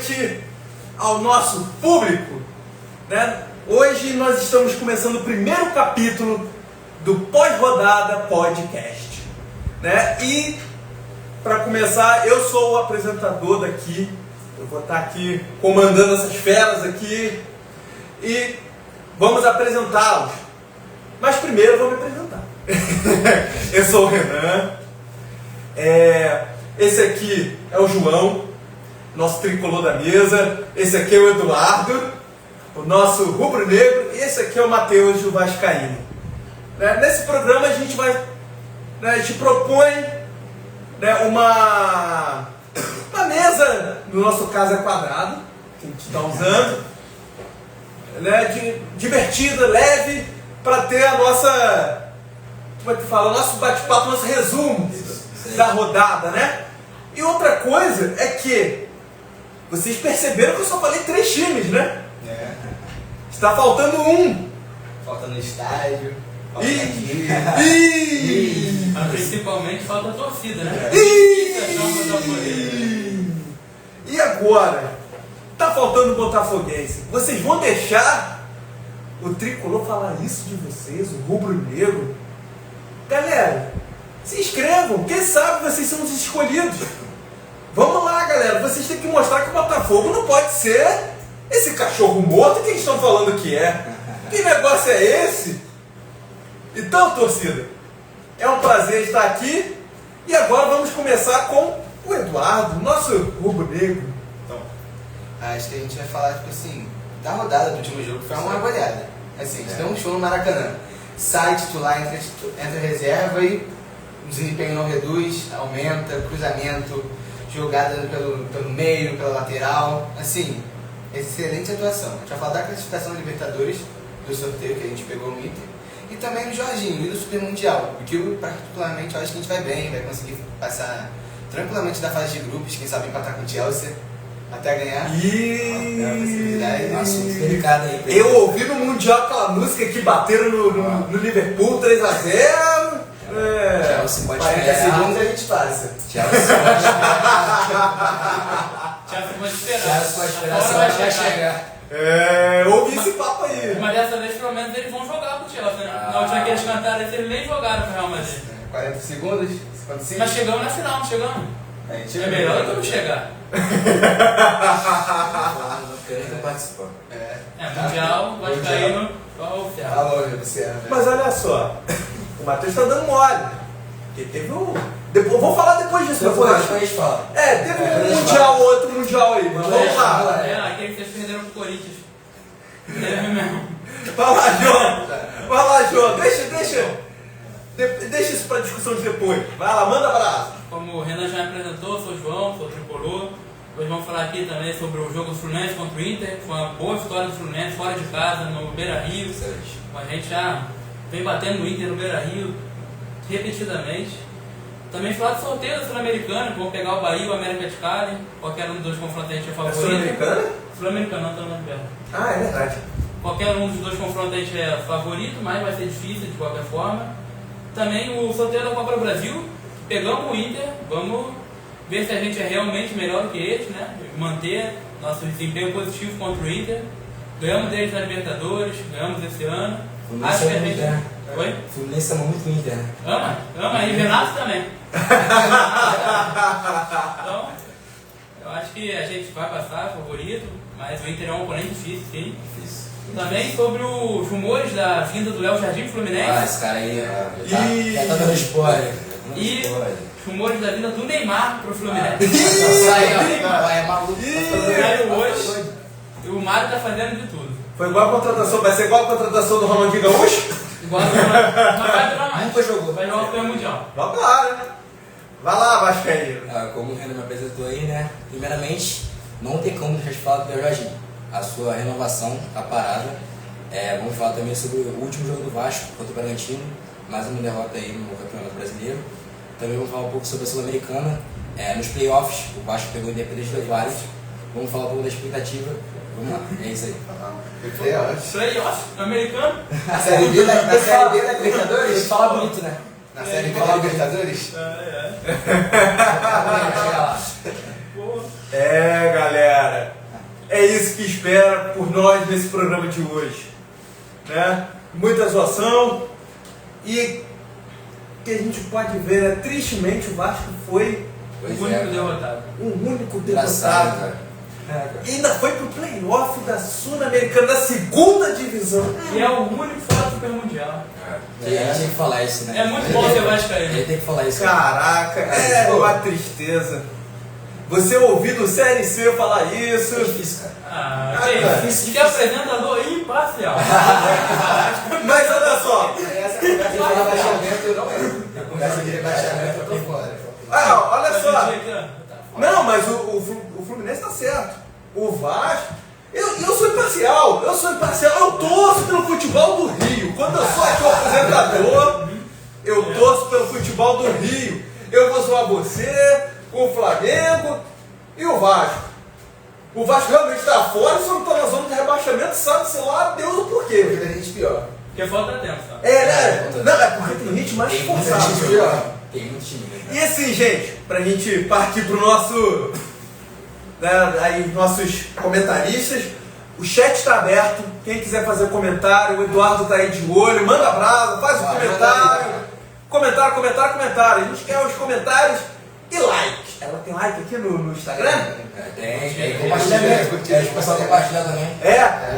noite ao nosso público, né? Hoje nós estamos começando o primeiro capítulo do Pós-Rodada Podcast, né? E para começar, eu sou o apresentador daqui, eu vou estar aqui comandando essas feras aqui e vamos apresentá-los. Mas primeiro eu vou me apresentar. Eu sou o Renan, esse aqui é o João, nosso tricolor da mesa, esse aqui é o Eduardo, o nosso rubro-negro, e esse aqui é o Matheus, do Vascaíno. Nesse programa a gente vai, a gente propõe uma mesa, no nosso caso é quadrado, que a gente está usando, divertida, leve, para ter a nossa, como é que fala, o nosso bate-papo, o nosso resumo da rodada, né? E outra coisa é que vocês perceberam que eu só falei 3 times, né? Está faltando um. Falta no estádio. Falta Mas principalmente falta a torcida, né? E agora? Tá faltando o botafoguense. Vocês vão deixar o tricolor falar isso de vocês, o rubro-negro? Galera, se inscrevam. Quem sabe vocês são os escolhidos. Vamos lá, galera. Vocês têm que mostrar que o Botafogo não pode ser esse cachorro morto que eles estão falando que é. Que negócio é esse? Então, torcida, é um prazer estar aqui. E agora vamos começar com o Eduardo, nosso rubro-negro. Então, acho que a gente vai falar, tipo assim, da rodada do último jogo, que foi uma goleada. Assim, a gente deu um show no Maracanã. Sai titular, entra reserva e o desempenho não reduz, aumenta, cruzamento, jogada pelo meio, pela lateral. Assim, excelente atuação. A gente vai falar da classificação da Libertadores, do sorteio que a gente pegou no Inter, e também no Jorginho e do Super Mundial, porque eu particularmente acho que a gente vai bem, vai conseguir passar tranquilamente da fase de grupos, quem sabe empatar com o Chelsea até ganhar. Delicado aí. Eu ouvi no Mundial aquela música que bateram no Liverpool 3-0. Chelsea pode 40 segundos a gente passa. Chelsea pode esperar. Vai chegar. Ouvi esse papo aí. Mas dessa vez, pelo menos, eles vão jogar pro Chelsea, né? Na última que eles cantaram, eles nem jogaram pro Real Madrid. 40 segundos, 55. Mas chegamos na final, não chegamos? É melhor do que não chegar. Mundial, vai cair no Alô, Luciano. Mas olha só, o Matheus tá dando mole. Porque teve um. Vamos falar depois disso. Depois a gente fala. Teve um Mundial, outro Mundial aí. Mas vamos lá. Aquele que vocês perderam pro Corinthians. Teve mesmo. Vai lá, João. Vai lá, João. Deixa isso pra discussão de depois. Vai lá, manda abraço. Como o Renan já me apresentou, sou o João, sou tricolor. Hoje vamos falar aqui também sobre o jogo do Fluminense contra o Inter. Foi uma boa história do Fluminense, fora de casa, no Beira-Rio. A gente já vem batendo no Inter no Beira-Rio repetidamente. Também falar de sorteio da Sul-Americana, vamos pegar o Bahia e o América de Cali. Qualquer um dos dois confrontos a gente é favorito. Sul-Americana? Sul-Americana, não, tá no perto. É verdade. Qualquer um dos dois confrontos a gente é favorito, mas vai ser difícil de qualquer forma. Também o sorteio da Copa do Brasil. Pegamos o Inter, vamos ver se a gente é realmente melhor do que eles, né? Manter nosso desempenho positivo contra o Inter. Ganhamos deles na Libertadores, ganhamos esse ano. Acho que a gente. Oi? Fluminense ama muito o Inter, né? Ama, e Renato também. Então, eu acho que a gente vai passar, favorito, mas o Inter é um oponente difícil, sim. Também sobre os rumores da vinda do Léo Jardim pro Fluminense. Esse cara aí já tá dando spoiler. E os rumores da vinda do Neymar pro Fluminense. É maluco. Hoje, e o Mário tá fazendo de tudo. Foi igual a contratação, vai ser igual a contratação do Ronaldinho Gaúcho? Igual mas vai durar mais. Nunca jogou. Vai jogar o Prêmio Mundial. Vamos lá, né? Vai lá, Vascaíno. Como o Renan me apresentou aí, né? Primeiramente, não tem como deixar de falar do Léo Jardim. A sua renovação tá parada. Vamos falar também sobre o último jogo do Vasco contra o Bragantino. Mais uma derrota aí no Campeonato Brasileiro. Também vamos falar um pouco sobre a Sul-Americana. Nos playoffs, o Vasco pegou o Independente Del Valle. Vamos falar um pouco da expectativa. Vamos lá, é isso aí. Playoffs, americano. Na Série B da Libertadores? Fala bonito, né? Na Série B da Libertadores? Galera. é isso que espera por nós nesse programa de hoje, né? Muita zoação e que a gente pode ver, né? Tristemente o Vasco foi O único derrotado. o único Engraçado, derrotado. cara. E ainda foi pro playoff da Sul-Americana, da segunda divisão. E é o único fora do Super Mundial. Ele tinha que falar isso, né? É muito bom ser vascaíno. Ele tem que falar isso. Caraca, é uma tristeza. Você ouvir do Série C falar isso. É difícil, cara. Ah, Ah, que cara. isso? Que apresentador imparcial. Mas olha só, Essa conversa de rebaixamento eu não entro. A conversa de rebaixamento eu tô fora. olha só. Tá. Não, mas o Fluminense tá certo. O Vasco. Eu sou imparcial, eu torço pelo futebol do Rio. Quando eu sou aqui o apresentador, eu torço pelo futebol do Rio. Eu vou zoar você, o Flamengo e o Vasco. O Vasco realmente está fora e só não está na zona de rebaixamento, sabe-se lá Deus o porquê. Porque tem gente pior. Porque falta tempo, tá? Não, é porque tem gente mais Tem muita esforçada. gente pior. Tem muito time, né? E assim, gente, pra gente partir pro nosso, né, aí, nossos comentaristas, o chat está aberto. Quem quiser fazer comentário, o Eduardo tá aí de olho, manda brasa, faz um comentário. Comentário. A gente quer os comentários e like. Ela tem like aqui no Instagram? Tem compartilhamento. O pessoal compartilha também.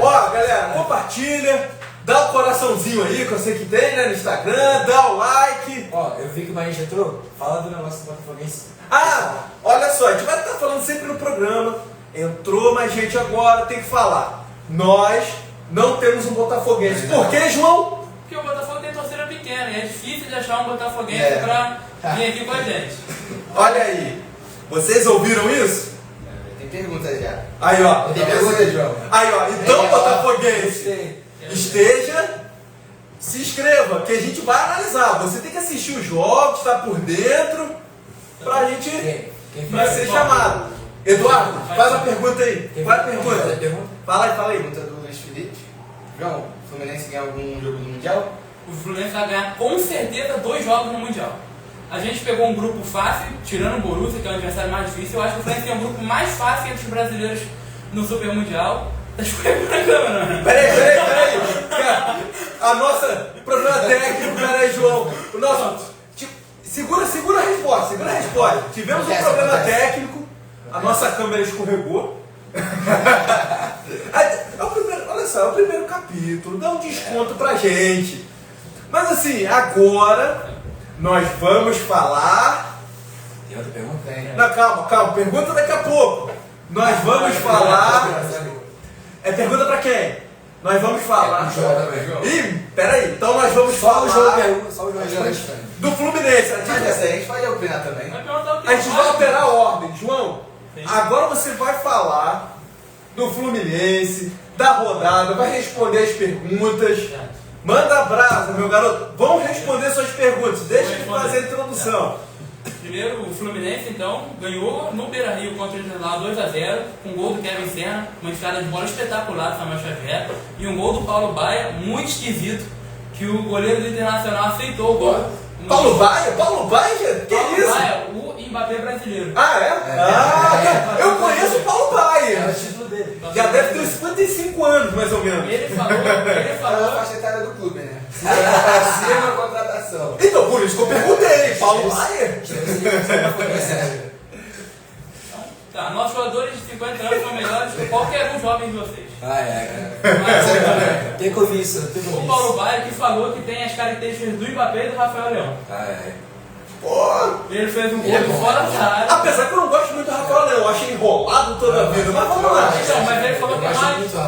Ó, galera, compartilha, dá o coraçãozinho aí, que eu sei que tem, né, no Instagram, dá o like. Ó, eu vi que o Marinho entrou. Fala do negócio do Botafoguense. Olha só, a gente vai estar falando sempre no programa. Entrou mais gente agora, tem que falar. Nós não temos um botafoguense. Por quê, João? Porque o Botafogo tem torcida pequena e é difícil de achar um botafoguense pra vir aqui com a gente. Olha aí. Vocês ouviram isso? Tem pergunta já. Aí, ó. Tem pergunta, João. Aí, ó. Então, É, botafoguense, esteja, se inscreva, que a gente vai analisar. Você tem que assistir os jogos, estar por dentro, pra gente Quem vai ser chamado. Eduardo, faz a pergunta aí. Qual é a pergunta? Fala aí. Pergunta do Luiz Felipe. João, o Fluminense ganha algum jogo do Mundial? O Fluminense vai ganhar com certeza 2 jogos no Mundial. A gente pegou um grupo fácil, tirando o Borussia, que é o adversário mais difícil. Eu acho que o Fluminense tem um grupo mais fácil entre os brasileiros no Super Mundial. Tá escorrendo na câmera, né? Peraí. Cara, a nossa problema técnico, peraí, João. O nosso. Segura a resposta. Tivemos um problema técnico, a nossa câmera escorregou. Olha só, é o primeiro capítulo, dá um desconto pra gente. Mas assim, agora nós vamos falar. Tem outra pergunta? Tem. Não, calma, pergunta daqui a pouco. Nós vamos falar. É pergunta pra quem? Nós vamos falar. Ih, peraí, então nós vamos falar Só o jogo. do Fluminense. Mas essa aí a gente pode opinar também. Vai perguntar o que A gente vai alterar a ordem, João. Sim. Agora você vai falar do Fluminense, da rodada, vai responder as perguntas. Manda brasa, meu garoto. Vamos responder suas perguntas. Deixa eu fazer a introdução. Primeiro, o Fluminense, então, ganhou no Beira-Rio contra o Internacional 2-0, com um gol do Kevin Serna, uma escada de bola espetacular do Samuel Xavier, e um gol do Paulo Baia, muito esquisito, que o goleiro do Internacional aceitou o gol. Paulo Baia? Que Paulo isso? Baia, o Mbappé brasileiro. Eu conheço o Paulo Baia. o título dele. Já deve ter 55 anos, mais ou menos. Ele Fala a falou, faixa etária do clube, né? Se é uma contratação. Então, por isso que eu perguntei. Paulo Baia? tá, nossos jogadores de 50 anos são melhores que qualquer um jovem de vocês. Cara. Mas, Tem que ouvir isso. o Paulo Baia que falou que tem as características do Mbappé e do Rafael Leão. Pô. Ele fez um gol Ele é de bom, fora né? da área. Apesar que eu não gosto muito do Rafael Leão, eu acho ele enrolado toda a vida. Mas vamos lá. Então, mas ele falou que é Eu gosto muito, mais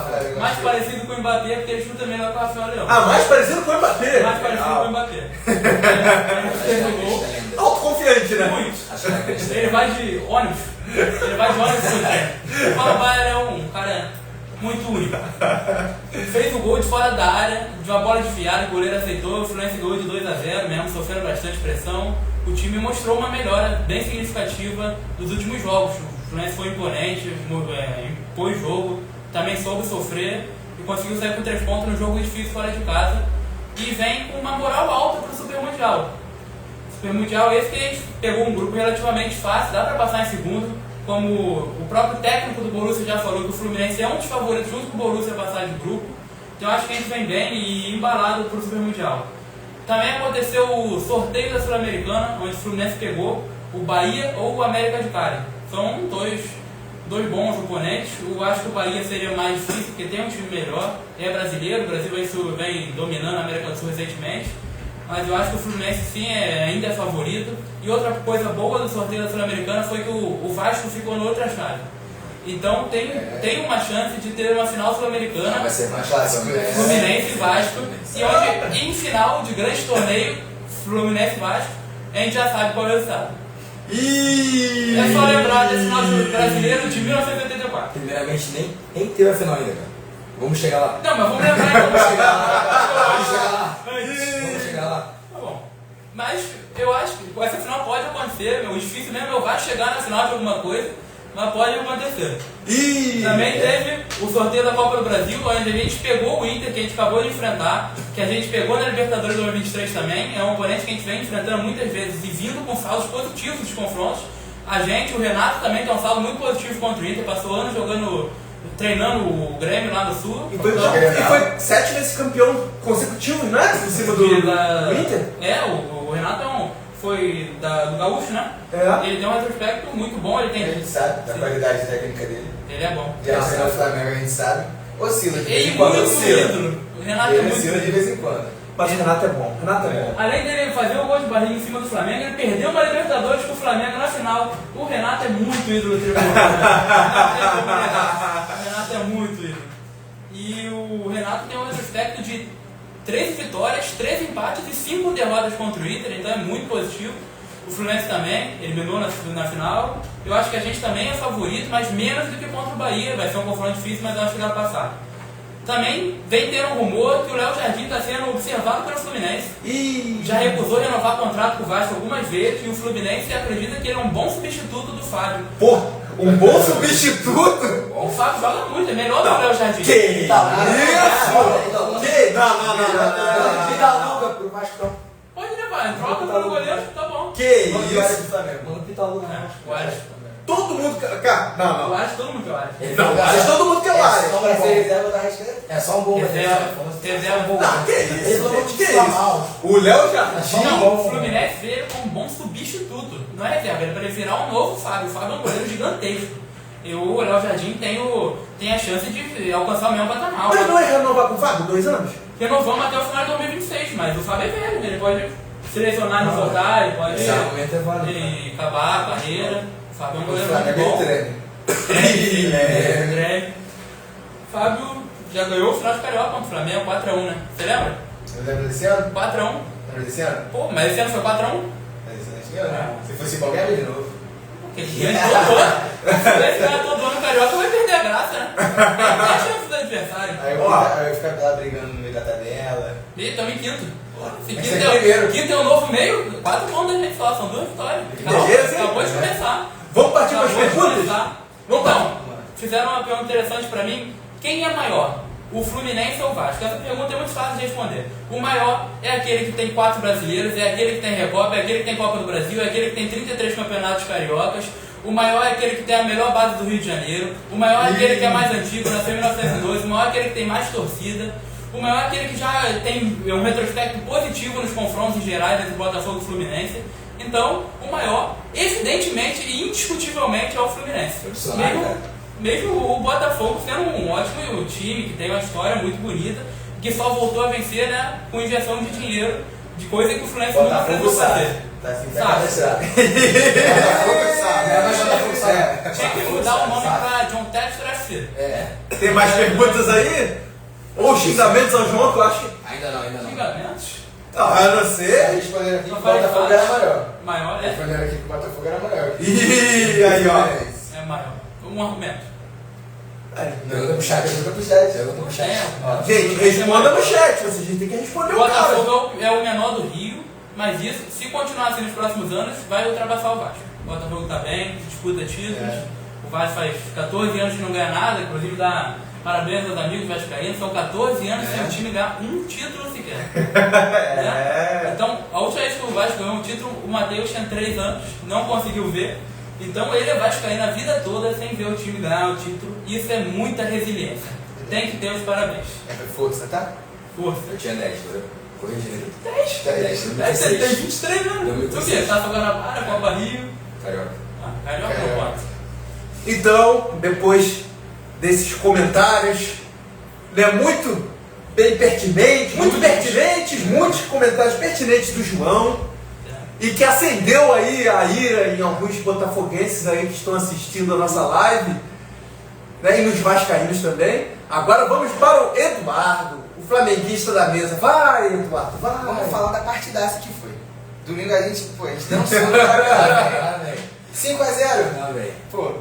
Rafael. parecido com o Mbappé porque ele chuta melhor que o Rafael Leão. Mais parecido com o Mbappé. Mais parecido com o Mbappé. Ele fez o gol. Autoconfiante, né? Muito. Ele vai de ônibus. O Paulo Baia é um cara muito único. Fez o gol de fora da área, de uma bola desviada, o goleiro aceitou, o Fluminense ganhou de 2-0, mesmo sofrendo bastante pressão. O time mostrou uma melhora bem significativa dos últimos jogos. O Fluminense foi imponente, impôs jogo, também soube sofrer e conseguiu sair com 3 pontos no jogo difícil fora de casa. E vem com uma moral alta para o Super Mundial. Super Mundial esse que a gente pegou um grupo relativamente fácil, dá para passar em segundo. como o próprio técnico do Borussia já falou que o Fluminense é um dos favoritos junto com o Borussia a passar de grupo. Então eu acho que a gente vem bem e embalado para o Super Mundial. Também aconteceu o sorteio da Sul-Americana, onde o Fluminense pegou o Bahia ou o América de Cali. São dois bons oponentes. Eu acho que o Bahia seria mais difícil, porque tem um time melhor, é brasileiro, o Brasil vem dominando a América do Sul recentemente. Mas eu acho que o Fluminense sim ainda é favorito. E outra coisa boa do sorteio da Sul-Americana foi que o Vasco ficou na outra chave. Então tem uma chance de ter uma final sul-americana, Vai ser mais fácil, né? Fluminense e Vasco, e onde em final de grande torneio, Fluminense e Vasco, a gente já sabe qual é o resultado. É só lembrar desse final brasileiro de 1984. Primeiramente, nem teve a final ainda, cara. Vamos chegar lá. Não, mas vamos lembrar então. Vamos chegar lá. Vamos chegar lá. Tá bom. Mas eu acho que essa final pode acontecer. O difícil mesmo é o Vasco chegar na final de alguma coisa, mas pode acontecer. Também teve o sorteio da Copa do Brasil, onde a gente pegou o Inter, que a gente acabou de enfrentar, que a gente pegou na Libertadores 2023 também. É um oponente que a gente vem enfrentando muitas vezes e vindo com saldos positivos dos confrontos. A gente, o Renato também tem um saldo muito positivo contra o Inter, passou anos treinando o Grêmio lá no Sul. E foi 7 vezes campeão consecutivos, não é? Em cima do Inter? O Renato foi do Gaúcho, né? É. Ele tem um retrospecto muito bom, ele tem. A gente sabe da qualidade técnica dele. Ele é bom. Já treinou o Flamengo, a gente sabe. Oscila de vez Ele em quando. muito Oscila. ídolo. O Renato é Ele muito oscila de ídolo. vez em quando. Mas o Renato é bom. Renato é bom. Além dele fazer o gol de barriga em cima do Flamengo, ele perdeu uma Libertadores com o Flamengo na final. O Renato é muito ídolo tricolor. O Renato é muito ídolo. E o Renato tem um retrospecto de 13 vitórias, 3 empates e 5 derrotas contra o Inter, então é muito positivo. O Fluminense também eliminou na final. Eu acho que a gente também é favorito, mas menos do que contra o Bahia. Vai ser um confronto difícil, mas eu acho que dá pra passar. Também vem ter um rumor que o Léo Jardim está sendo observado pelo Fluminense. E Já recusou renovar contrato com o Vasco algumas vezes e o Fluminense acredita que ele é um bom substituto do Fábio. pô, um bom substituto? O Fábio joga muito, é melhor do que o Léo Jardim. Que isso? Que? Não. Me dá a luga pro Vasco, então. Pode levar, troca pelo goleiro, tá bom. Que Isso. isso? Manda pintar a luga. O Ares. Todo mundo... Cara, não. O Ares, todo mundo que o Ares. Não, mas todo mundo quer o Ares. Só pra ser reserva da Rascaeta. É só um gol, Reserva. Não, que isso, gente, que isso? Mal. O Léo Jardim... Não, o Fluminense vê ele como um bom substituto. Não é reserva, ele vai virar um novo Fábio. O Fábio é um goleiro gigantesco. E o Léo Jardim tem a chance de alcançar o mesmo patamar. Mas não é renovar com o Fábio 2 anos? Renovamos até o final de 2026, mas o Fábio é velho, ele pode se lesionar e não voltar, ele pode Esse argumento é válido. acabar a carreira. O Fábio é um O goleiro muito Flamengo bom. ele treina. Greve. Fábio já ganhou o final de Carioca contra o Flamengo, 4x1, né? Você lembra? Eu lembro desse ano? 4x1. Lembra desse ano? Pô, mas esse ano foi 4x1? Esse ano, né? Se fosse qualquer vez de novo. Ele ganha todo ano. Se esse cara todo ano Carioca, vai perder a graça, né? Tem a chance do adversário. Aí eu ia ficar lá brigando no meio da tabela. E estamos em quinto. Se Esse é primeiro. quinto é o novo meio, 4 pontos da gente só, são 2 vitórias. Beleza, hein? Acabou de começar. Vamos partir para as Acabou de perguntas? começar. Vamos Então, fizeram uma pergunta interessante pra mim. Quem é maior? O Fluminense ou o Vasco? Essa pergunta é muito fácil de responder. O maior é aquele que tem 4 brasileiros, é aquele que tem Recopa, é aquele que tem Copa do Brasil, é aquele que tem 33 campeonatos cariocas. O maior é aquele que tem a melhor base do Rio de Janeiro. O maior é aquele que é mais antigo, nasceu em 1902. O maior é aquele que tem mais torcida. O maior é aquele que já tem um retrospecto positivo nos confrontos gerais entre Botafogo e Fluminense. Então, o maior, evidentemente e indiscutivelmente, é o Fluminense. Mesmo o Botafogo sendo um ótimo time, que tem uma história muito bonita, que só voltou a vencer, né, com injeção de dinheiro, de coisa que o Fluminense nunca precisou fazer. Tá assim, Sabe? tá cabeçado. Botafogo sabe. Mas Botafogo sabe. Tinha que mudar o nome pra John Textor FC. Tem mais perguntas aí? Ou xingamentos ao João, que eu acho que... Ainda não. Xingamentos? Ah, eu não sei. Responderam aqui que Não o falei Botafogo fácil. era maior. Maior é? Responderam aqui que o Botafogo era maior. Ih, aí, ó. É maior. Um argumento. Pergunta pro chat. Pergunta pro chat. Pergunta pro chat. É. Gente, responda no chat. Vocês têm que responder O o cara. Botafogo é o menor do Rio, mas isso, se continuar assim nos próximos anos, vai ultrapassar o Vasco. O Botafogo está bem, disputa títulos. O Vasco faz 14 anos que não ganha nada, inclusive dá parabéns aos amigos vascaínos. São 14 anos sem o time ganhar um título sequer. Né? Então, a última vez que o Vasco ganhou um título, o Matheus tinha 3 anos, não conseguiu ver. Então ele é vascaíno a vida toda sem ver o time ganhar o título. Isso é muita resiliência. Tem que ter os parabéns. É força, tá? Força. Eu tinha 10, corrigindo aqui. 10? Você tem 23 anos. Tu o quê? Taça Guanabara, Copa Rio. Carioca. Carioca não pode. Então, depois desses comentários, né, muito bem pertinentes, muitos comentários pertinentes do João, e que acendeu aí a ira em alguns botafoguenses aí que estão assistindo a nossa live, né, e nos vascaínos também. Agora vamos para o Eduardo, o flamenguista da mesa. Vai, Eduardo, vai. Vamos falar da partidaça que foi. Domingo a gente deu um sono pra caralho, velho. 5-0. Pô,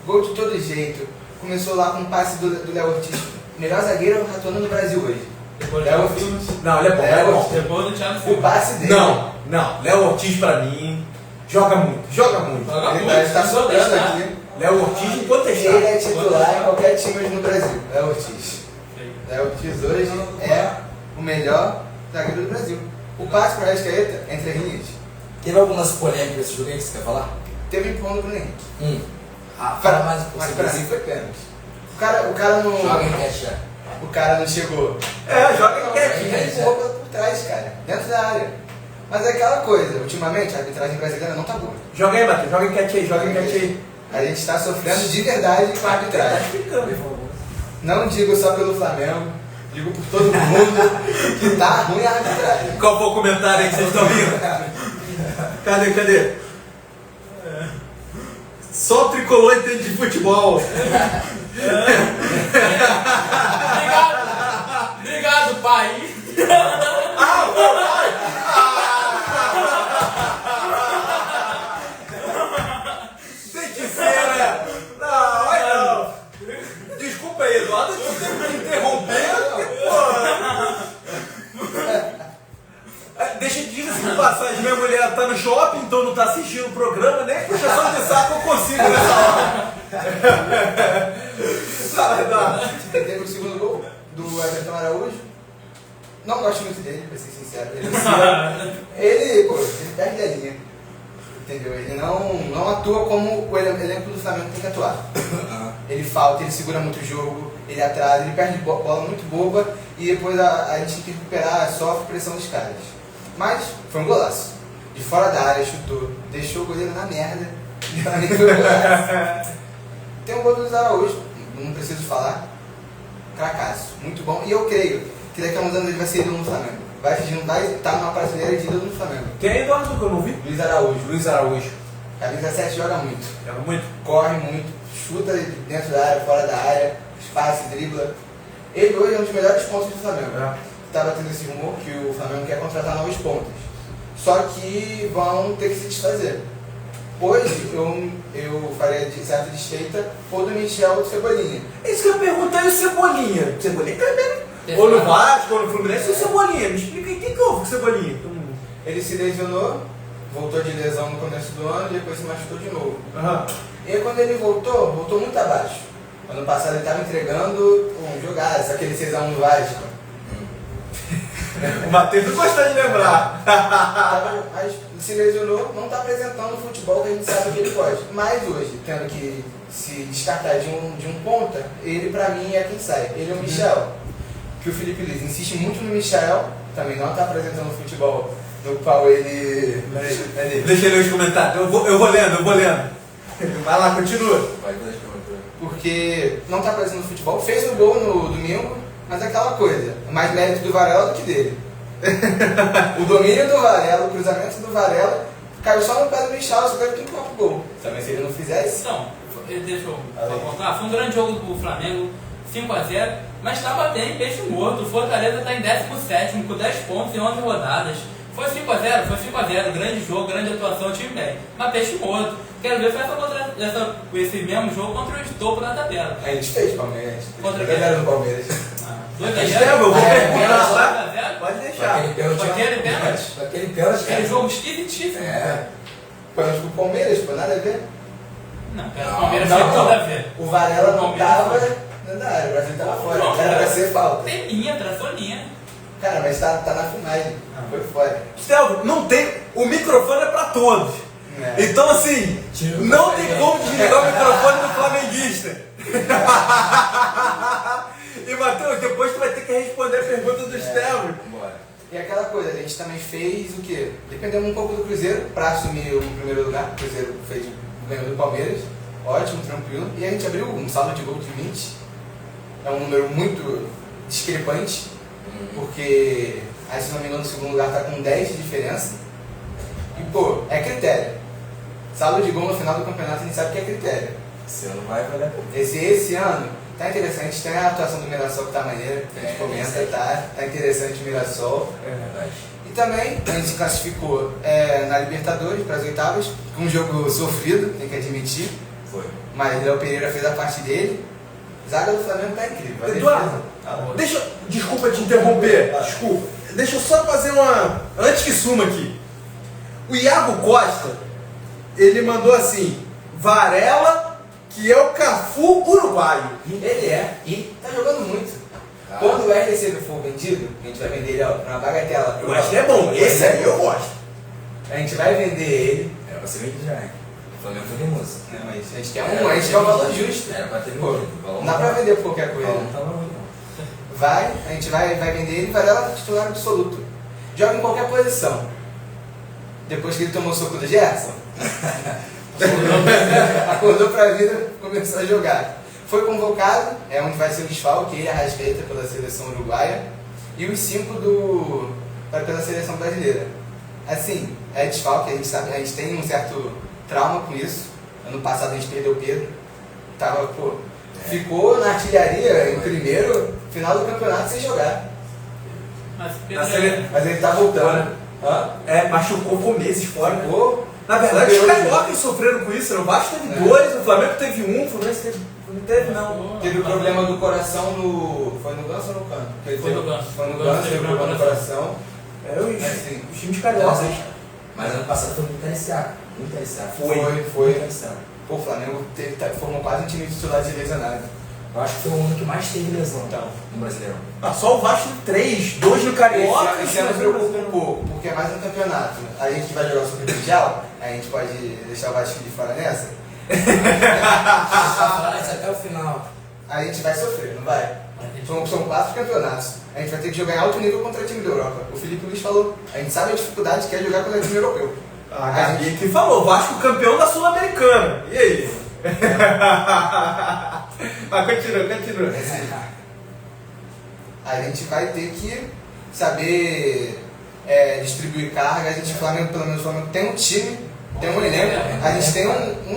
gol de todo jeito. Começou lá com um passe do Léo Ortiz. Melhor zagueiro atuando no Brasil hoje. Léo Ortiz. Não, ele é bom, Léo é bom. Ortiz. Depois do Thiago O Silva. passe dele. Não, Léo Ortiz pra mim joga muito. Ele tá sobrando aqui. Léo Ortiz incontestável. Ele é titular em qualquer time hoje no Brasil. Léo Ortiz. Léo Ortiz hoje é o melhor zagueiro do Brasil. O passe para a Arrascaeta, entre as linhas. Teve algum lance polêmico nesse jogo aí que você quer falar? Teve empurrão do Bruno Henrique. Fala mais um Mas pouco. pra mim foi pênalti. O cara não. Joga em enquete já. O cara não chegou. Joga Ele quietinho. empurrou por trás, cara. Dentro da área. Mas é aquela coisa, ultimamente a arbitragem brasileira não tá boa. Joga aí, Matheus, joga enquete aí. A gente está sofrendo de verdade com a Tá arbitragem. explicando. Não digo só pelo Flamengo, digo por todo mundo que tá ruim a arbitragem. Qual foi o comentário aí que vocês estão rindo? Cadê? Só o tricolor entende de futebol. Obrigado, pai. Tem que ser, né? Não. Desculpa aí, Eduardo, eu tenho que interromper, porque, deixa eu dizer de passagem, minha mulher tá no shopping, então não tá assistindo o programa, nem puxação de saco eu consigo nessa hora. Fala, Eduardo. Teve o segundo gol do Everton Araújo. Não gosto muito dele, pra ser sincero. Ele perde a linha. Entendeu? Ele não atua como o elenco do Flamengo tem que atuar. Ele falta, ele segura muito o jogo, ele atrasa, ele perde bola muito boba e depois a gente tem que recuperar, sofre pressão dos caras. Mas foi um golaço. De fora da área, chutou, deixou o goleiro na merda. Pra mim foi um golaço. Tem um gol do Luiz Araújo, não preciso falar. Cracaço, muito bom. E eu creio que daqui a uns anos ele vai ser ídolo no Flamengo. Vai estar numa prateleira de ídolo no Flamengo. Quem é Eduardo que eu não vi? Luiz Araújo. Luiz Araújo. Camisa 7 joga muito. Joga muito. Corre muito, chuta dentro da área, fora da área, espaço, dribla. Ele hoje é um dos melhores pontos do Flamengo. Estava tendo esse rumor que o Flamengo quer contratar novos pontos. Só que vão ter que se desfazer. Hoje eu faria de certa desfeita ou do Michel ou do Cebolinha. É isso que eu perguntei, o Cebolinha. Cebolinha também. Ou no Vasco, ou no Fluminense, ou o Cebolinha. Me explica aí, o que houve com o Cebolinha? Ele se lesionou, voltou de lesão no começo do ano e depois se machucou de novo. E aí quando ele voltou muito abaixo. Ano passado ele estava entregando um jogaço, aquele 6x1 no Vasco. O Matheus não gostou de lembrar. Mas se lesionou, não está apresentando o futebol que a gente sabe que ele pode. Mas hoje, tendo que se descartar de um ponta, ele pra mim é quem sai. Ele é o Michel. Que o Felipe Luiz insiste muito no Michel, também não está apresentando o futebol no qual ele... Deixa eu ler os comentários. Eu vou lendo. Vai lá, continua. Porque não está apresentando o futebol. Fez o gol no domingo, mas é aquela coisa. É mais mérito do Varela do que dele. O domínio do Varela, o cruzamento do Varela, caiu só no pé do Michel, só teve que empurrar pro gol. Também se ele não fizesse... Então, deixa eu contar. Foi um grande jogo do Flamengo, 5-0, mas está batendo em peixe morto. O Fortaleza está em 17º, com 10 pontos em 11 rodadas. Foi 5-0, grande jogo, grande atuação, time bem. Mas peixe morto. Quero ver foi esse mesmo jogo contra o topo da tabela. A gente fez Palmeiras. Contra quem? quem? No Palmeiras. 2-0. Eu vou perguntar lá. 2-0. Pode deixar. Aquele pênalti. Aquele jogo esquisitíssimo. Pênalti pro Palmeiras, pô, nada a ver. Não, o Palmeiras tem tudo a ver. O Varela não tava dentro da área, o Brasil tava fora. Não, Era pra ser falta. Tem linha, traçou linha. Cara, mas tá na filmagem. Foi fora. Estelvio, não tem. O microfone é pra todos. É. Então, assim, não tem como desligar o microfone do flamenguista. E, Matheus, depois tu vai ter que responder a pergunta do Stelvio. Bora. E aquela coisa, a gente também fez o quê? Dependendo um pouco do Cruzeiro para assumir o primeiro lugar. O Cruzeiro ganhou do Palmeiras, ótimo, tranquilo. E a gente abriu um saldo de gol de 20. É um número muito discrepante, porque, aí, se não me engano, o segundo lugar está com 10 de diferença. E, pô, é critério. Saldo de gol no final do campeonato a gente sabe que é critério. Esse ano vai valer a pena. Esse ano tá interessante, tem a atuação do Mirassol que tá maneira, a gente comenta, tá interessante o Mirassol. É verdade. E também a gente se classificou na Libertadores para as oitavas, com um jogo sofrido, tem que admitir, Foi. mas Léo Pereira fez a parte dele. Zaga do Flamengo tá incrível. a Eduardo, desculpa te interromper, desculpa. Deixa eu só fazer uma. Antes que suma aqui. O Iago Costa, ele mandou assim: Varela, que é o Cafu uruguaio. Ele é, e tá jogando muito. Quando o RDC for vendido, a gente vai vender ele pra uma bagatela. Eu acho que é bom, esse aí eu gosto. A gente vai vender ele. Era pra ser vendido já, hein? O Flamengo foi teimoso. Mas a gente quer a gente quer um valor justo. Era pra ter Pô, vendido. não dá pra vender por qualquer coisa. Não tava ruim, não. A gente vai vender ele e vai dar titular absoluto. Joga em qualquer posição. Depois que ele tomou o soco do Gerson, acordou pra vida, começou a jogar. Foi convocado, é onde vai ser o desfalque, ele e a Arrascaeta pela seleção uruguaia, e os 5 pela seleção brasileira. Assim, é desfalque, a gente sabe, a gente tem um certo trauma com isso. Ano passado a gente perdeu o Pedro, ficou na artilharia em primeiro, final do campeonato sem jogar. Mas ele tá voltando. Machucou, ficou meses fora. Ficou. Na verdade, os cariocas sofreram com isso. O Vasco teve 2, o Flamengo teve 1, o Fluminense não teve, não. Teve o problema do coração no. Foi no Ganso ou no Cano? Foi no Ganso. Foi no Ganso, teve problema no coração. Os times cariocas. Mas ano passado foi muito LCA. Muito LCA. Foi. Muito LCA. Pô, o Flamengo formou quase um time titular de lesionado. Eu acho que foi o ano que mais teve lesão Então. no Brasileiro. Só o Vasco 3, 2 no Carioca. Esse ano preocupa um pouco, porque é mais um campeonato. A gente vai jogar o Super Mundial, a gente pode deixar o Vasco de fora nessa. Falar isso até o final. A gente vai sofrer, não vai? São 4 campeonatos. A gente vai ter que jogar em alto nível contra time da Europa. O Felipe Luiz falou, a gente sabe a dificuldade que é jogar contra time europeu. A Gabi que falou, Vasco campeão da Sul-Americana. E aí? Continua. A gente vai ter que saber distribuir carga. A gente, pelo menos o Flamengo tem um time, tem um elenco. A gente tem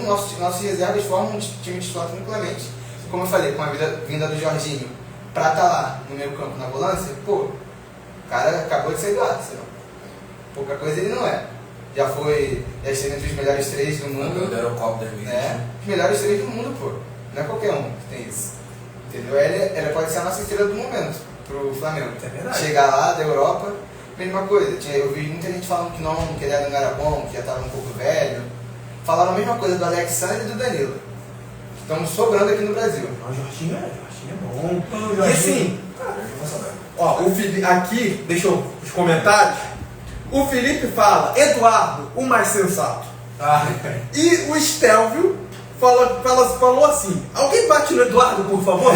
nossos reservas formam um time titular tranquilamente. Como eu falei, com a vinda do Jorginho pra estar lá no meio campo, na volância, pô, o cara acabou de sair do Arsenal. Pouca coisa ele não é. Já esteve entre os melhores 3 do mundo. Campeão da Eurocopa 2020. Os melhores 3 do mundo, pô. Não é qualquer um que tem isso. Entendeu? Ela pode ser a nossa estrela do momento pro Flamengo. É verdade. Chegar lá da Europa, mesma coisa. Eu vi muita gente falando que não queria não era bom, que já estava um pouco velho. Falaram a mesma coisa do Alexandre e do Danilo. Que estão sobrando aqui no Brasil. O Jorginho é bom. E assim, ó, o Felipe, aqui, deixa eu os comentários. O Felipe fala, Eduardo, o mais sensato. E o Stelvio falou assim, alguém bate no Eduardo, por favor?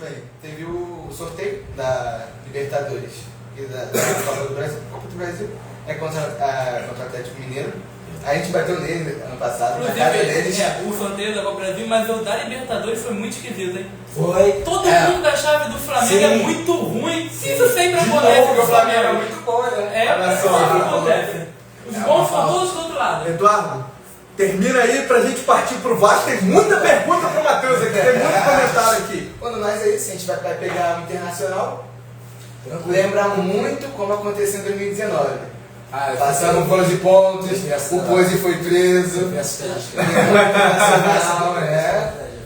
Bem, teve o sorteio da Libertadores e da Copa do Brasil. Copa do Brasil é contra o Atlético Mineiro. A gente bateu nele ano passado, na casa deles. O sorteio da Copa do Brasil, mas o da Libertadores foi muito esquisito, hein? Foi. Todo mundo da chave do Flamengo é muito ruim. Isso sempre acontece Porque o Flamengo é muito bom, né? Olha só, sempre acontece. Os bons são todos do outro lado. Eduardo, termina aí pra gente partir pro Vasco. Tem muita pergunta pro Matheus aqui, tem muito comentário aqui. Quando nós é isso, a gente vai pegar o Internacional. Lembra muito como aconteceu em 2019. Passando um plano de pontos, o Pose foi preso.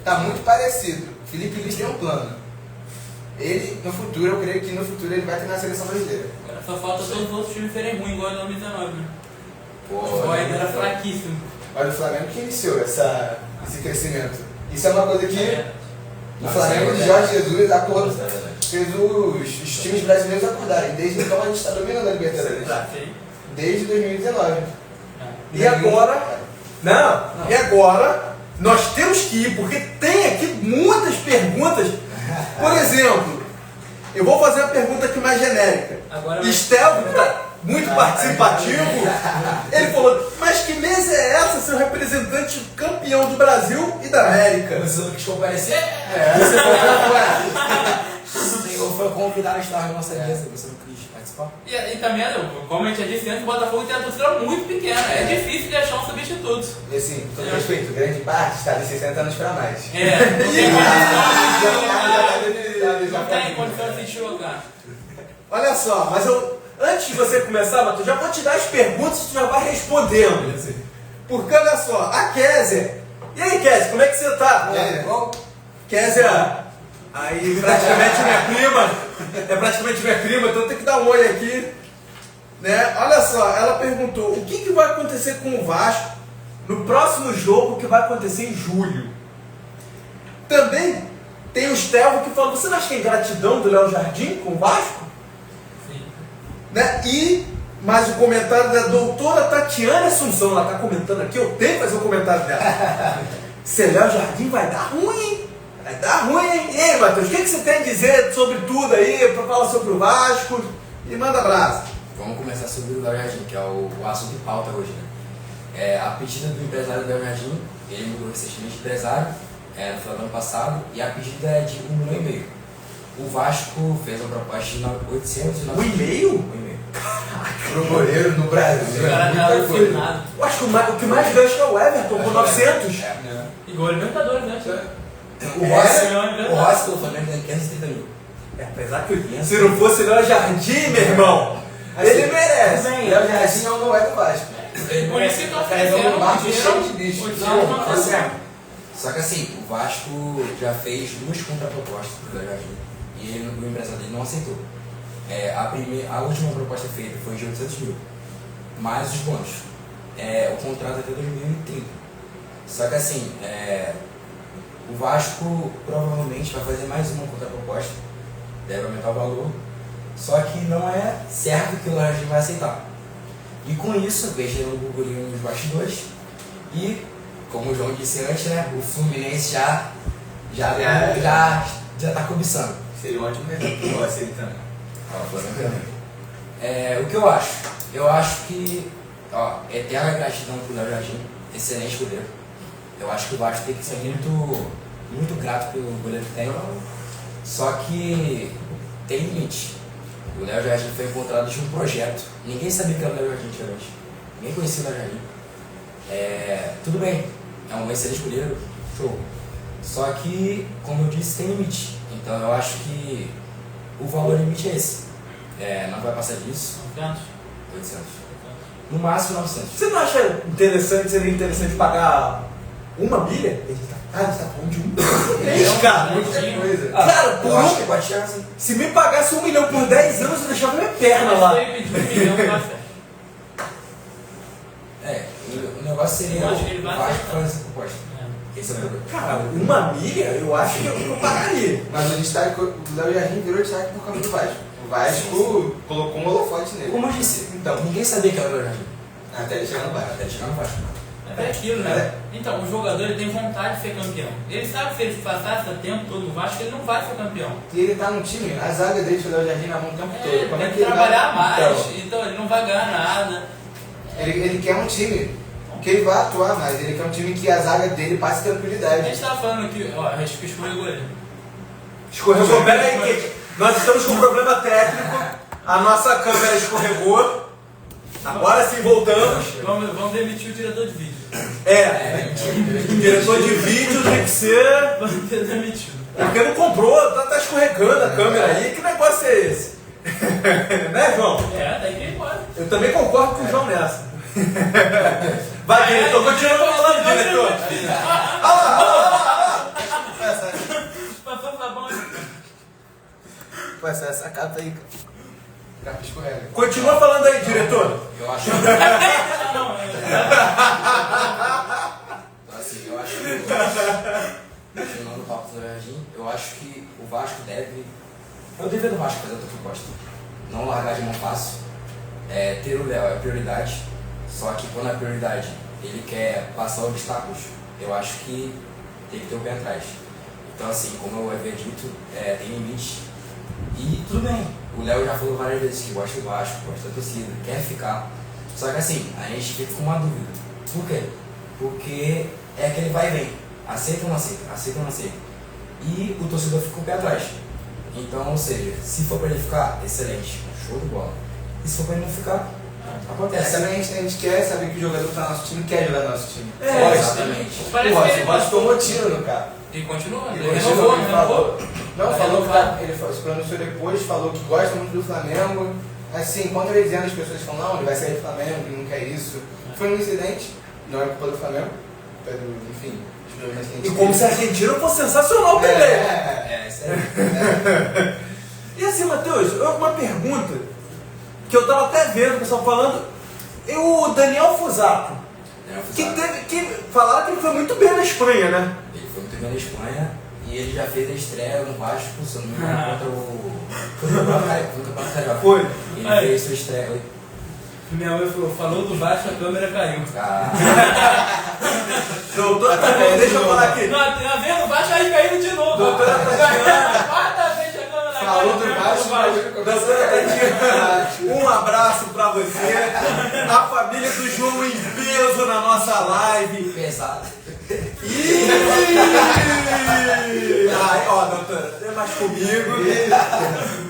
Tá muito parecido. Felipe Luiz tem um plano. Ele, no futuro, eu creio que no futuro ele vai ter na seleção brasileira. Agora só falta todos os outros times serem ruins, igual em 2019. Né? O Futebol ainda era fraquíssimo. Olha o Flamengo que iniciou esse crescimento. Isso é uma coisa que o Flamengo de Jorge Jesus acordou. fez os times brasileiros acordarem. Desde então a gente está dominando a Libertadores. Sim. Desde 2019. E agora, e agora nós temos que ir, porque tem aqui muitas perguntas. Por exemplo, eu vou fazer uma pergunta aqui mais genérica. Agora Estelvio, que está muito participativo, ele falou, mas que mesa é essa, seu representante campeão do Brasil e da América? Você não quis comparecer? Você Senhor foi convidado a estar na nossa mesa, você não quis participar? E também, como a gente já disse antes, o Botafogo tem uma torcida muito pequena. É difícil de achar um substituto. E assim, com todo respeito, grande parte está de 60 anos para mais. Não tem condição de se jogar. Olha só, mas antes de você começar, Matheus, já vou te dar as perguntas e tu já vai respondendo. Porque olha só, a Kézia. E aí, Kézia, como é que você tá? Kézia, aí praticamente minha prima. É praticamente minha prima, então tem que dar um olho aqui. Né? Olha só, ela perguntou, o que vai acontecer com o Vasco no próximo jogo que vai acontecer em julho? Também tem o Estelvio que falou, você não acha que é ingratidão do Léo Jardim com o Vasco? Sim. Né? E mais o comentário da doutora Tatiana Assunção, ela está comentando aqui, eu tenho que fazer o comentário dela. Se Léo Jardim vai dar ruim, hein? Vai dar ruim, hein? E aí, Matheus, o que você tem a dizer sobre tudo aí, para falar sobre o Vasco? E manda abraço. Vamos começar sobre o Léo Jardim, que é o assunto de pauta hoje, né? A pedida do empresário Léo Jardim, ele mudou recentemente de empresário, no final do ano passado, e a pedida é de 1,5 milhão. O Vasco fez uma proposta de 800 Um e-mail? Pro goleiro no Brasil. O cara tá alucinado. Eu acho que o que mais ganha é o Everton, com 900. E gol Libertadores, né? O Rossi, o Flamengo tem 530 mil. Apesar que se não fosse Léo Jardim, meu irmão, ele merece. Léo Jardim não é do Vasco. Por isso que estão Carregando oferecendo um barco um cheio de bicho. Só que assim, o Vasco já fez 2 contrapropostas do Léo Jardim e o empresário dele não aceitou. A última proposta feita foi de 800 mil, mais os bônus. O contrato até 2030. Só que assim, o Vasco provavelmente vai fazer mais uma contraproposta, deve aumentar o valor, só que não é certo que o Léo Jardim vai aceitar. E com isso, veio gerando um burburinho nos bastidores e, como o João disse antes, né, o Fluminense já está cobiçando. Seria um ótimo exemplo pro Rossi ele também. O que eu acho? Eu acho que, eterna gratidão pro Léo Jardim, excelente goleiro. Eu acho que o Vasco tem que ser muito grato pelo goleiro que tem. Só que tem limite. O Léo Jardim foi encontrado de um projeto. Ninguém sabia que era o Léo Jardim antigamente. Ninguém conhecia o Léo Jardim. Tudo bem, é um excelente goleiro, show. Só que, como eu disse, tem limite. Então eu acho que o valor limite é esse. Não vai passar disso. 800. No máximo 900. Você não acha interessante, seria interessante pagar 1 milha? Cara, você tá falando de 1 mês, cara. Muita coisa. Cara, por Eu acho que pode chegar assim. se me pagasse 1 milhão por 10 anos, eu deixava minha perna lá. Se ele pedir 1 milhão, tá certo. O negócio seria Eu acho que ele o vai Vasco aceitar. fazer essa proposta. Esse é o problema. Cara, 1 milha, eu acho que eu pagaria. Mas o destaque, o Léo Jardim virou destaque por causa do Vasco. O Vasco colocou um holofote nele. Como eu disse, então, ninguém sabia que era o Léo Jardim. Até ele chegar no Vasco. Até ele chegar no Vasco. É aquilo, né? Então, o jogador ele tem vontade de ser campeão. Ele sabe que se ele passasse o tempo todo no Vasco, ele não vai ser campeão. E ele tá no time, a zaga dele, o Léo Jardim, na mão o tempo todo. Como Tem é que ele trabalhar vai- mais, então ele não vai ganhar nada. Ele quer um time que ele vai atuar mais, ele quer um time que a zaga dele passe A tranquilidade. gente tava falando aqui, a gente que escorregou ele. Escorregou, pera aí, que nós estamos com um problema técnico. A nossa câmera escorregou. Agora sim voltamos. Vamos demitir o diretor de vídeo. O diretor de vídeo tem que ser. Vamos ter demitido. Porque não comprou, tá escorregando a câmera aí. Que negócio é esse? Né, João? Tem que ir embora. Eu também concordo com o João nessa. Vai, diretor, continua falando, diretor. Passou sabão aí. Pô, essa capa aí, capa escorrega. Continua falando aí, diretor. Eu acho. Não, Então, assim, eu acho que. Continuando o papo do Léo Jardim, eu acho que o Vasco deve É o dever do Vasco fazer outra proposta. Não largar de mão fácil. Ter o Léo é prioridade, só que quando a prioridade ele quer passar obstáculos, eu acho que tem que ter o pé atrás. Então assim, como eu havia dito, tem limite. E tudo bem, o Léo já falou várias vezes que gosta do Vasco, gosta da torcida, quer ficar. Só que assim, a gente fica com uma dúvida. Por quê? Porque é aquele vai e vem. Aceita ou não aceita? Aceita ou não aceita? E o torcedor fica com o pé atrás. Então, ou seja, se for pra ele ficar, excelente, show de bola. E se for pra ele não ficar, acontece. Também a gente quer saber que o jogador que tá no nosso time quer jogar no nosso time. Exatamente. Parece Pô, que o ele Vasco tomou tiro no cara. E continua, Ele ele renovou, ele falou. Não, Vai falou que renovar. ele se pronunciou depois, falou que gosta muito do Flamengo. Assim, quando ele dizendo, as pessoas falam, não, ele vai sair do Flamengo, ele não quer isso. Foi um incidente, não é culpa do Flamengo, enfim, os problemas que a gente E como se a Argentina fosse sensacional também. Isso aí. E assim, Matheus, uma pergunta que eu tava até vendo o pessoal falando, e o Daniel Fusato, que falaram que ele foi muito bem na Espanha, né? Ele foi muito bem na Espanha e ele já fez a estreia no Vasco, se eu não me engano, contra o Campeonato Carioca. Foi. Ele fez sua estreia. Minha mãe falou do Vasco, a câmera caiu. Doutora Tatiana, deixa eu falar aqui. Não, tá vendo? O Vasco aí caindo de novo. Doutora Tatiana. Quarta vez a câmera caiu. falou do Vasco, Doutora Tatiana, um abraço pra você. A família do João em peso na nossa live. Pesado. Ai, ó, doutora, tem mais comigo.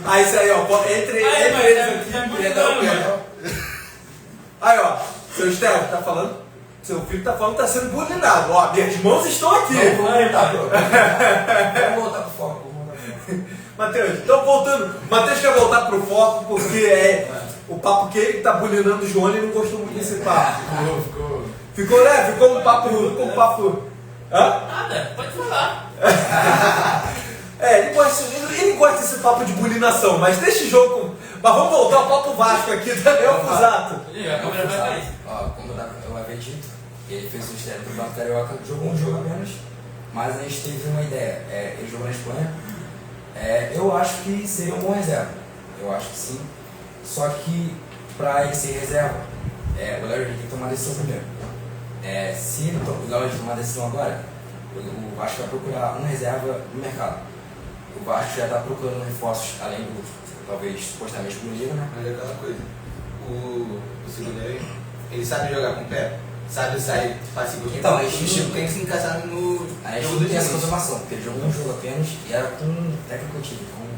Aí, isso aí, ó, entre Aí, mas eles é aqui. muito Perdão, bom, perdão. Aí, ó, seu Estevão tá falando, seu filho tá falando que tá sendo bulinado. Ó, minhas mãos estão aqui. Vamos voltar pro foco. Matheus, então voltando. Matheus quer voltar pro foco porque o papo que ele tá bulinando o João, ele não gostou muito desse papo. Ficou, né? Ficou um papo. Hã? Nada, pode falar. Ele gosta desse papo de bulinação, mas deixa o jogo. Mas vamos voltar ao papo Vasco aqui, Daniel Fusato. A câmera vai cair. Ó, como eu havia dito, ele fez o estreia do Campeonato Carioca, jogou um jogo a menos, mas a gente teve uma ideia. Ele jogou na Espanha. Eu acho que seria um bom reserva. Eu acho que sim. Só que para ele ser reserva, o Léo tem que tomar a decisão primeiro. Se o Léo tomar a decisão agora, o Vasco vai procurar um reserva no mercado. O Vasco já está procurando reforços, além do, talvez, supostamente, do Liga, né? Mas é aquela coisa, o Seguleiro, ele sabe jogar com o pé, sabe sair passivo. Então, o Chico tem que se encaixar no A gente jogo não do tem essa time. confirmação, porque ele jogou um jogo apenas e era com um técnico antigo. Então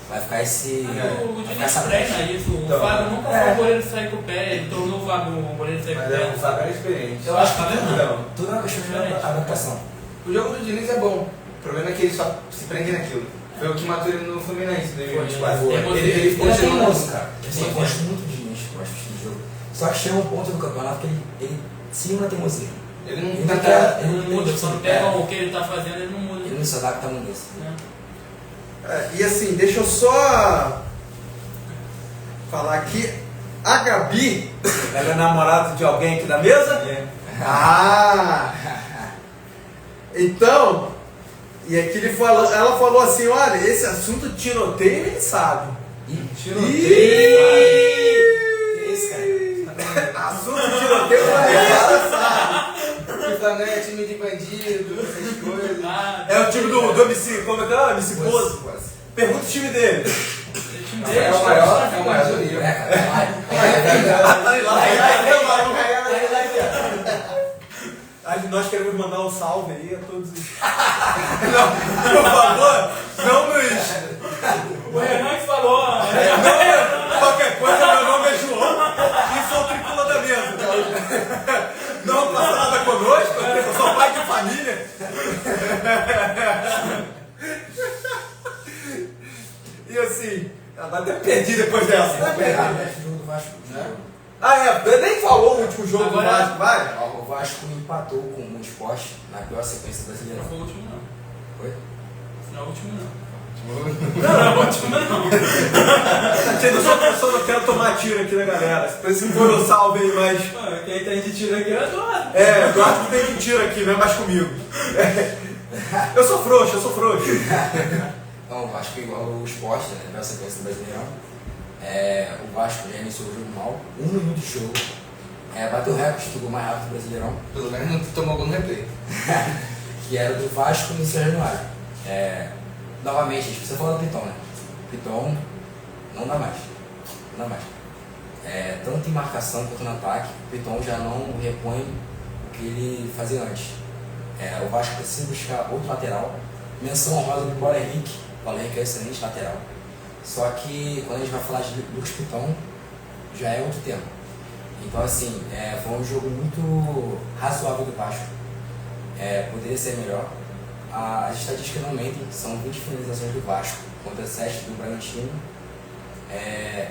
vai ficar esse. O vai ficar Diniz essa treina brecha. isso. O Então, Fábio nunca foi o goleiro de sair com o pé, ele tornou o Fábio o goleiro de sair com o Mas pé. o Fábio era experiente. Eu acho que tá vendo? Não. Tudo é uma questão de adaptação. O jogo do Diniz é bom, o problema é que ele só se prende naquilo. Foi o que matou ele no Fluminense em 2024. Foi. Ele ficou Ele é chegando. teimoso, cara. Eu Sim, gosto muito de Diniz, gosto de jogo. Só que chega um ponto do campeonato que ele simula teimosia. Ele não Ele tá. quer- Ele não muda, quando pega o que ele tá fazendo, ele não muda. Ele não se adapta a mudança. E assim, deixa eu só falar aqui. A Gabi, ela é namorada de alguém aqui da mesa? Ah! Então, e aqui ela falou assim, olha, esse assunto tiroteio ele sabe. Que isso, cara? Assunto tiroteio ela sabe. O Flamengo é time de bandido, essas coisas. É o time do MC, como é que é? MC Pozo. Pergunta o time dele. É o maior do Rio. Aí nós queremos mandar um salve aí a todos os. Não, por favor, não nos. O Renan que falou. Qualquer coisa, meu nome é João e sou o tricolor da mesa. Não passa nada conosco, eu sou pai de família. E assim, ela vai até perder depois dessa. Vai perder. Jogo do Vasco. Nem falou o último jogo Agora- do Vasco, vai? O Vasco empatou com o Sport na pior sequência brasileira. Não foi o último, não. Foi? Não é o último, não. Não, Não é o último, não. eu só pensando, eu quero tomar tiro aqui na galera. Se for um salve aí, mas. Quem tem de tiro aqui é o Eduardo. Eduardo que tem de tiro aqui, não é mais comigo. Eu sou frouxo. Então, acho que igual o Sport, né, pela sequência do Brasileirão, o Vasco já iniciou o jogo mal, 1 minuto de jogo, bateu o recorde do gol mais rápido do Brasileirão. Pelo menos não tomou gol no replay. Que era do Vasco no São Januário. Novamente, a gente precisa falar do Piton, né? Piton não dá mais. Não dá mais. Tanto em marcação quanto no ataque, o Piton já não repõe o que ele fazia antes. O Vasco precisa buscar outro lateral. Menção honrosa do Paulo Henrique. O Paulo Henrique é excelente lateral. Só que quando a gente vai falar de Lucas Piton, já é outro tema. Então, assim, foi um jogo muito razoável do Vasco. Poderia ser melhor. As estatísticas não mentem, são 20 finalizações do Vasco contra 7 do Bragantino.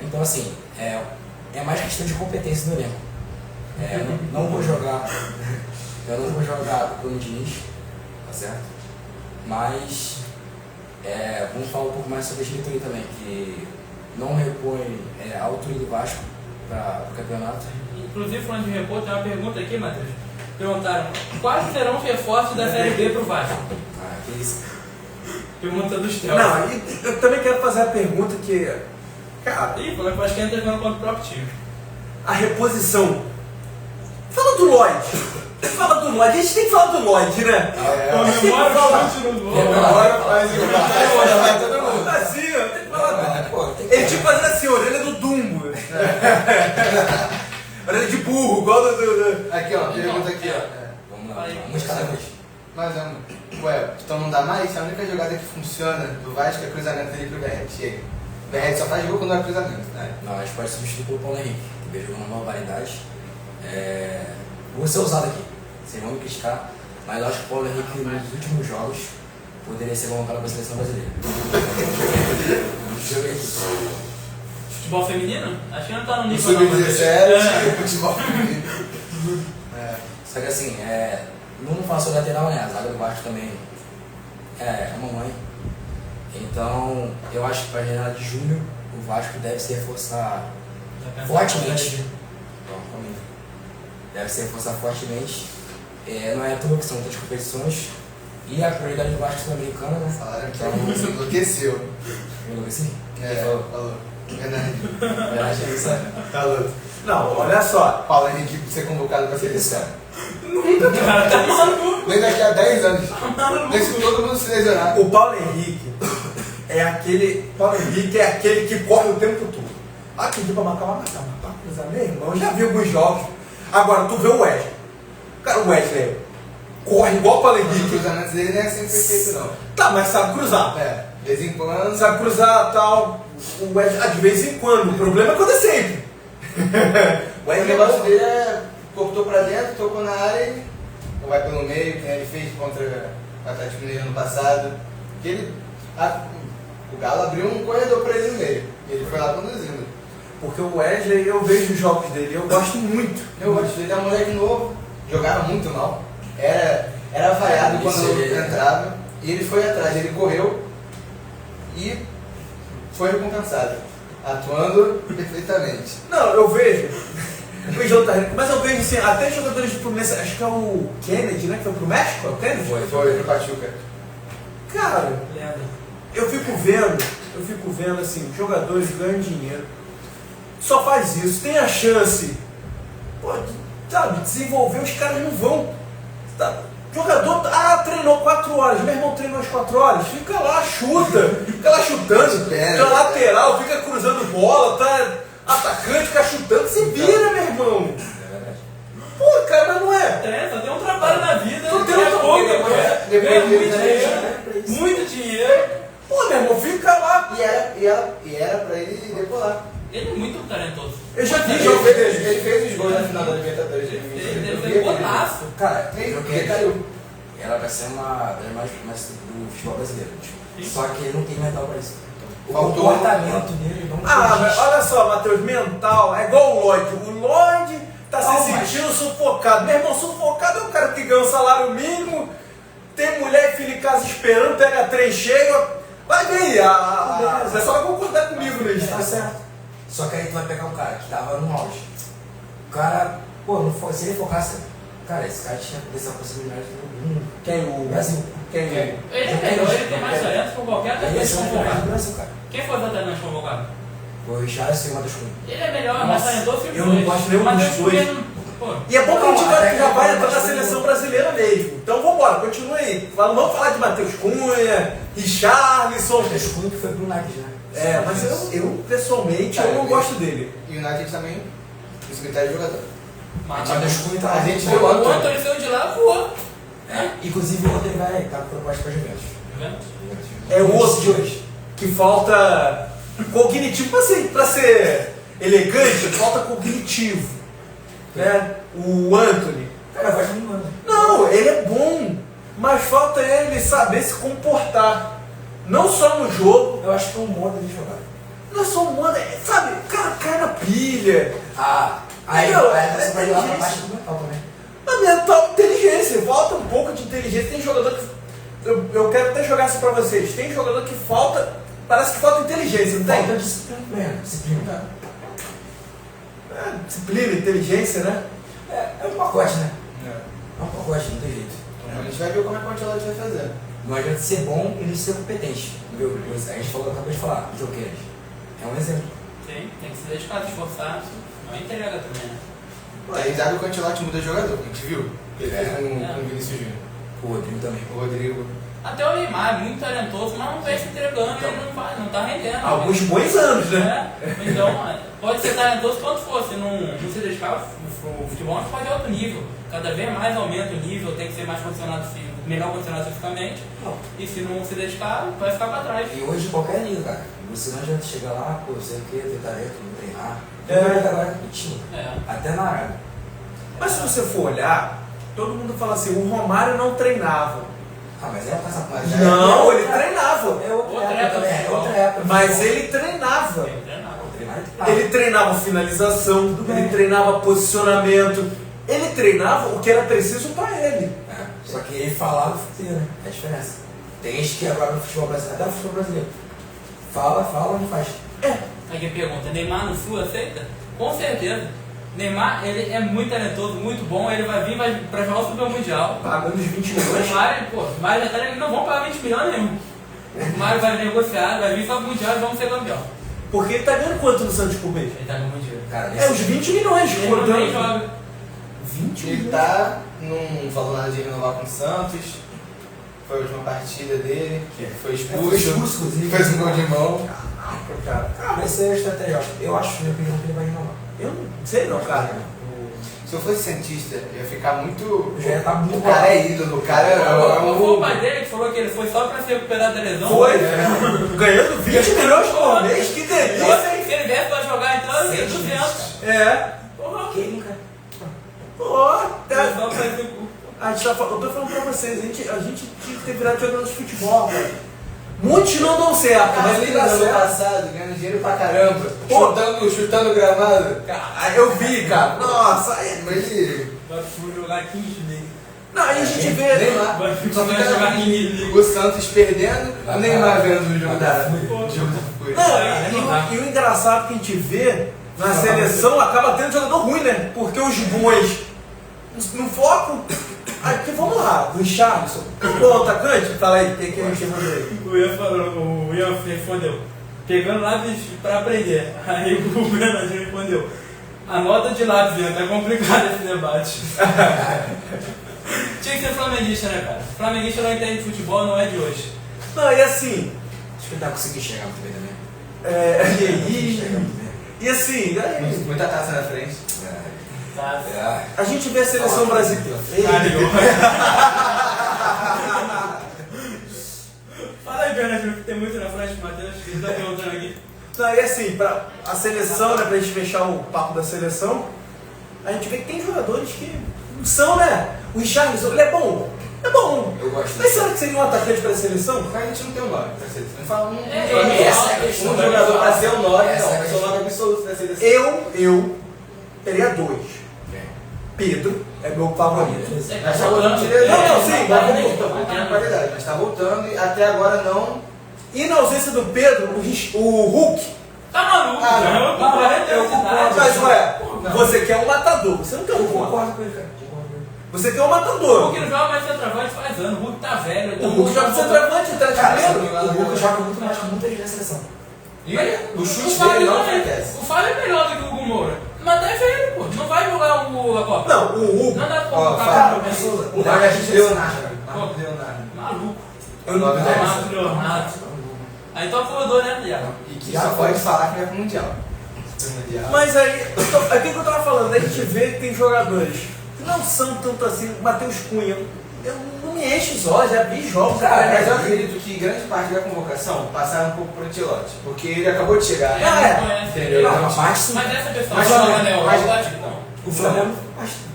Então, assim, é mais questão de competência do elenco. Eu não vou jogar o Bruno Diniz, tá certo? Mas vamos falar um pouco mais sobre a diretoria também, que não repõe a altura do Vasco para o campeonato. Inclusive, falando de repor, tem uma pergunta aqui, Matheus. Perguntaram, quais serão os reforços da Série B para o Vasco? Que isso? Pergunta dos Theo. Não, e eu também quero fazer a pergunta que, cara, Ih, falou que o Vasco entra jogando contra o próprio time. a reposição. Fala do Lloyd. Fala do Lloyd. A gente tem que falar do Lloyd, né? Comemora o chute no gol. Agora faz igual. Vai todo mundo. Assim, ó, tem que falar. Ele tinha que fazer assim, a orelha do Dumbo. Orelha de burro, igual do... Aqui, ó, pergunta aqui, ó. Vamos lá, vamos cada vez. Mas, então não dá mais? A única jogada que funciona do Vasco é cruzamento ali pro Verret. Chega. O Verret só faz gol quando é cruzamento, né? Não, a gente pode substituir pelo Paulo Henrique, que veio jogando uma barbaridade. Vou ser ousado aqui, sem não me criticar, mas eu acho que o Paulo Henrique nos últimos jogos poderia ser convocado para a seleção brasileira. Joguei aqui. Futebol feminino? Acho que não tá no No nível não, Matheus. Sub-17, futebol feminino. Só que assim, vamos falar sobre lateral, né? A zaga do Vasco também é uma mãe. Então, eu acho que para a janela de junho, o Vasco deve se reforçar fortemente. Deve se reforçar fortemente. Não é à toa que são 3 competições. E a prioridade do Vasco Sul-Americana, né? Falaram que Então, você enlouqueceu. eu enlouqueci? Falou. Verdade. Verdade é isso, né? Falou. Não, olha só. Paulo Henrique ser convocado para a seleção. O cara tá maluco. Nem daqui a 10 anos. Deixa todo mundo se lesionar. O Paulo Henrique é aquele que corre o tempo todo. Aqui pra marcar, vai cruzar. Meu irmão, eu já vi alguns jogos. Agora, tu vê o Wesley. Cara, o Wesley corre igual o Paulo Os Henrique. cruzamentos dele não é sempre perfeito, não. Tá, mas sabe cruzar. De vez em quando. Sabe cruzar tal. O Wesley, de vez em quando. O problema é quando é sempre. O O Wesley negócio dele cortou pra dentro, tocou na área e ou vai pelo meio, que ele fez contra o Atlético Mineiro ano passado. O Galo abriu um corredor pra ele no meio. E ele foi lá conduzindo. Porque o Wesley, eu vejo os jogos dele, eu gosto muito. Eu gosto dele, é um moleque novo, jogava muito mal. Era vaiado quando entrava. E ele foi atrás, ele correu e foi recompensado. Atuando perfeitamente. Não, eu vejo. Mas eu vejo assim, até jogadores de Fluminense, acho que é o Kennedy, né? Que foi pro México, é o Kennedy? Foi pro Pachuca. Cara, eu fico vendo assim, jogadores ganham dinheiro. Só faz isso, tem a chance, sabe, desenvolver, os caras não vão. Tá? Jogador, treinou 4 horas, meu irmão treinou as 4 horas, fica lá, fica lá chutando, fica lateral, fica cruzando bola, tá atacante, fica chutando, se vira, meu irmão. É verdade. Pô, cara, mas não é. Só tem um trabalho na vida, Só tem ganha um pouco, depois ganha muito ele dinheiro, muito dinheiro. Pô, meu irmão, fica lá. E era pra ele decolar. Ele é muito talentoso. Eu já vi Ele jogos dele. fez os gols na final da Libertadores de Ele 2020. foi botaço. Cara, Nem eu porque quero caiu. ela vai ser uma das mais do futebol brasileiro. Só que ele não tem mental para isso. O Faltou. comportamento dele não Mas condiz. olha só, Matheus, mental, é igual o Lloyd. O Lloyd tá se sentindo sufocado. Meu irmão, sufocado é o cara que ganha um salário mínimo, tem mulher e filho em casa esperando, pega trem cheio. Vai ver aí, você só vai concordar comigo nisso. Tá certo. Só que aí tu vai pegar um cara que tava no auge. O cara, se ele focasse, cara, esse cara tinha essa possibilidade do mundo. Quem? O Brasil. Quem? Ele é melhor, ele tem mais talento que o qualquer atacante Esse é o convocado. do Brasil, cara. Quem foi o atacante convocado? Foi o Richarlison e o Matheus Cunha. Ele é melhor, Nossa, mas talentoso que os eu dois. não gosto nenhum Mas dos Matheus dois. Cunha pô, E é bom que a Não, gente até já vai que entrar na eu gosto seleção do- brasileira mesmo. Então vambora, continua aí. Vamos falar de Matheus Cunha, Richarlison. Matheus Cunha que foi pro United, né? É, mas eu pessoalmente, Cara, eu não eu- gosto dele. E o United também, o secretário de jogador. mas Matheus Cunha tá A gente o viu o Antônio. Antônio saiu de lá, voou. É, inclusive ontem ele vai estar com proposta pra Juventus. Tá vendo? É o outro de hoje. que falta cognitivo, assim, pra ser elegante, falta cognitivo. Né? O Anthony. Cara, vai de mano. Não, ele é bom, mas falta ele saber se comportar. Não só no jogo, Eu acho que é um modo de jogar. não é só um mano, sabe, o cara cai na pilha. Aí Não, você vai lá pra inteligência. parte do mental também. A mental inteligência, falta um pouco de inteligência. Tem jogador que. Eu quero até jogar isso pra vocês. Tem jogador que falta. Parece que falta inteligência, não tem? Falta disciplina mesmo. Disciplina. Disciplina, inteligência, né? É um pacote, né? É um pacote, não tem jeito. Então, a gente vai ver como é que o Ancelotti vai fazer. Não adianta ser bom e não ser competente. Viu? A gente acabou de falar, o Joqueiras. É um exemplo. Tem que se dedicar, se esforçar. Não entrega também, né? Aí sabe que o Ancelotti muda jogador, a gente viu. Ele fez com o Vinícius Júnior. O Rodrigo também. O Rodrigo. Até o Neymar, muito talentoso, mas não vem se entregando, ele não tá rendendo. Alguns bons anos, né? Então, pode ser talentoso quanto for, se não se dedicar, o futebol é um esporte de alto nível. Cada vez mais aumenta o nível, tem que ser mais condicionado, melhor condicionado fisicamente. Não. E se não se dedicar, vai ficar pra trás. E hoje qualquer nível, cara. Você não adianta chegar lá, pô, sei o que, ter talento, não treinar. É. Agora competindo. É. Até na Arábia. Mas se você for olhar, todo mundo fala assim, o Romário não treinava. Ah, mas é essa parte. Não, ele treinava. É outra Outra época época, também. É futebol. outra época. Mas ele treinava. Tem que treinar. Ele treinava finalização, Tudo bem. ele treinava posicionamento, ele treinava o que era preciso para ele. É, só que ele falava o futebol, né? É a diferença. Tem gente que agora no futebol brasileiro, até no futebol brasileiro, fala, não faz. Aí quem pergunta, Neymar no Flu aceita? Com certeza. Neymar, ele é muito talentoso, muito bom, ele vai vir pra jogar o Super Mundial. Pagando os 20 O milhões. Mário, pô, o Mário já tá ligado, não vão pagar 20 milhões nenhum. O Mário vai negociar, vai vir só pro Mundial e vamos ser campeão. Porque ele tá ganhando quanto no Santos por mês? Ele tá no Mundial. Cara, É os 20 milhões. Ele não nem joga. 20 Ele milhões. tá, não falou nada de renovar com o Santos. Foi a última partida dele, que ele foi Foi expulso. expulso, inclusive. Fez um gol de mão. Cara, Vai ser estratégia. Eu acho, na minha opinião, que ele vai renovar. eu não sei não, cara. Se eu fosse cientista, eu ia ficar muito. Já ia tá muito O cara é ídolo, o cara é Não foi o um. pai dele que falou que ele foi só pra se recuperar da lesão? Foi, ganhando 20 milhões por mês, que delícia, Se hein? ele viesse pra jogar então, ele ia 200. É. Porra, Quem nunca? Ó, foi tá. só pra se... A gente tá, eu tô falando pra vocês, a gente tinha que ter virado jogador de futebol, cara. Muitos não dão certo, mas ele dá ano certo. passado, ganhando dinheiro pra caramba. Pô. Chutando o gramado. Cara, eu vi, cara. Nossa, aí. Mas ele. Vai jogar 15 vezes. Não, aí a gente vê. Neymar. Vai Só ficar jogar fica 15 o Santos perdendo, o Neymar vendo o jogo da Pô. jogo da Fúria. Não, e o engraçado que a gente vê na seleção acaba tendo jogador ruim, né? Porque os bons no foco. Aqui, vamos lá, o Richarlison. Bom atacante? Fala aí, tem que responder. O Ian falou, o Ian respondeu, pegando lápis pra aprender. Aí o Bernardinho respondeu, anota de lápis, Ian, tá complicado esse debate. Tinha que ser flamenguista, né, cara? Flamenguista não entende de futebol, não é de hoje. Não, e assim, Acho que ele tá conseguindo chegar muito bem também. e assim, aí, Muita taça na frente. Tá. É. a gente vê a seleção brasileira. Caralho. Fala aí, Bernardinho, que tem muito na frente, Matheus, que ele tá perguntando aqui. Não, e assim, pra a seleção, né, pra gente fechar o papo da seleção, a gente vê que tem jogadores que não são, né? O Richarlison, ele é bom. É bom. Eu gosto Mas será que seria um atacante pra seleção? Mas a gente não tem um 9 pra seleção. Não fala um essa é a questão. um jogador pra ser o 9, Essa é a não. Eu sou o questão. 9 absoluto da seleção. Eu teria dois. Pedro é meu favorito. Mas tá voltando direito. Não, sim, tá mas voltando qualidade. Mas tá voltando e até agora não. E na ausência do Pedro, o Hulk. Tá maluco, Ah, cara? não. Eu concordo. Mas ué, você quer um matador, você não quer um Eu bom. concordo com ele, cara. Concordo com ele. Você tem um O matador. Hulk não joga mais centroavante faz anos. O Hulk tá velho. O Hulk joga centroavante, tá de Cara, primeiro. o Hulk joga muito mais que muita gente na seleção. E o chute O Fábio dele não é- acontece. O Fábio é melhor do que o Hugo Moura. Mas é velho, pô. Não vai jogar a Copa. Não, o Hulk. Não dá pra Ó, colocar Fábio, pra mim. o Marcos Leonardo. Marcos Leonardo. Maluco. O nome dele. Marcos Leonardo. Aí tu acordou, né, Thiago? E que só pode falar que vai pro Mundial. Pro Mundial. Mas aí, aquilo que eu tava falando, a gente vê que tem jogadores que não são tanto assim. Matheus Cunha, eu não me enche os olhos, já vi jogos. Cara, mas eu cara, acredito que grande parte da convocação passaram um pouco pro Ancelotti. Porque ele acabou de chegar. É, é. não conhece. Entendeu? Não, mas sim. Mas essa questão Mas do Flamengo, Anel, mas- eu acho que não. O Flamengo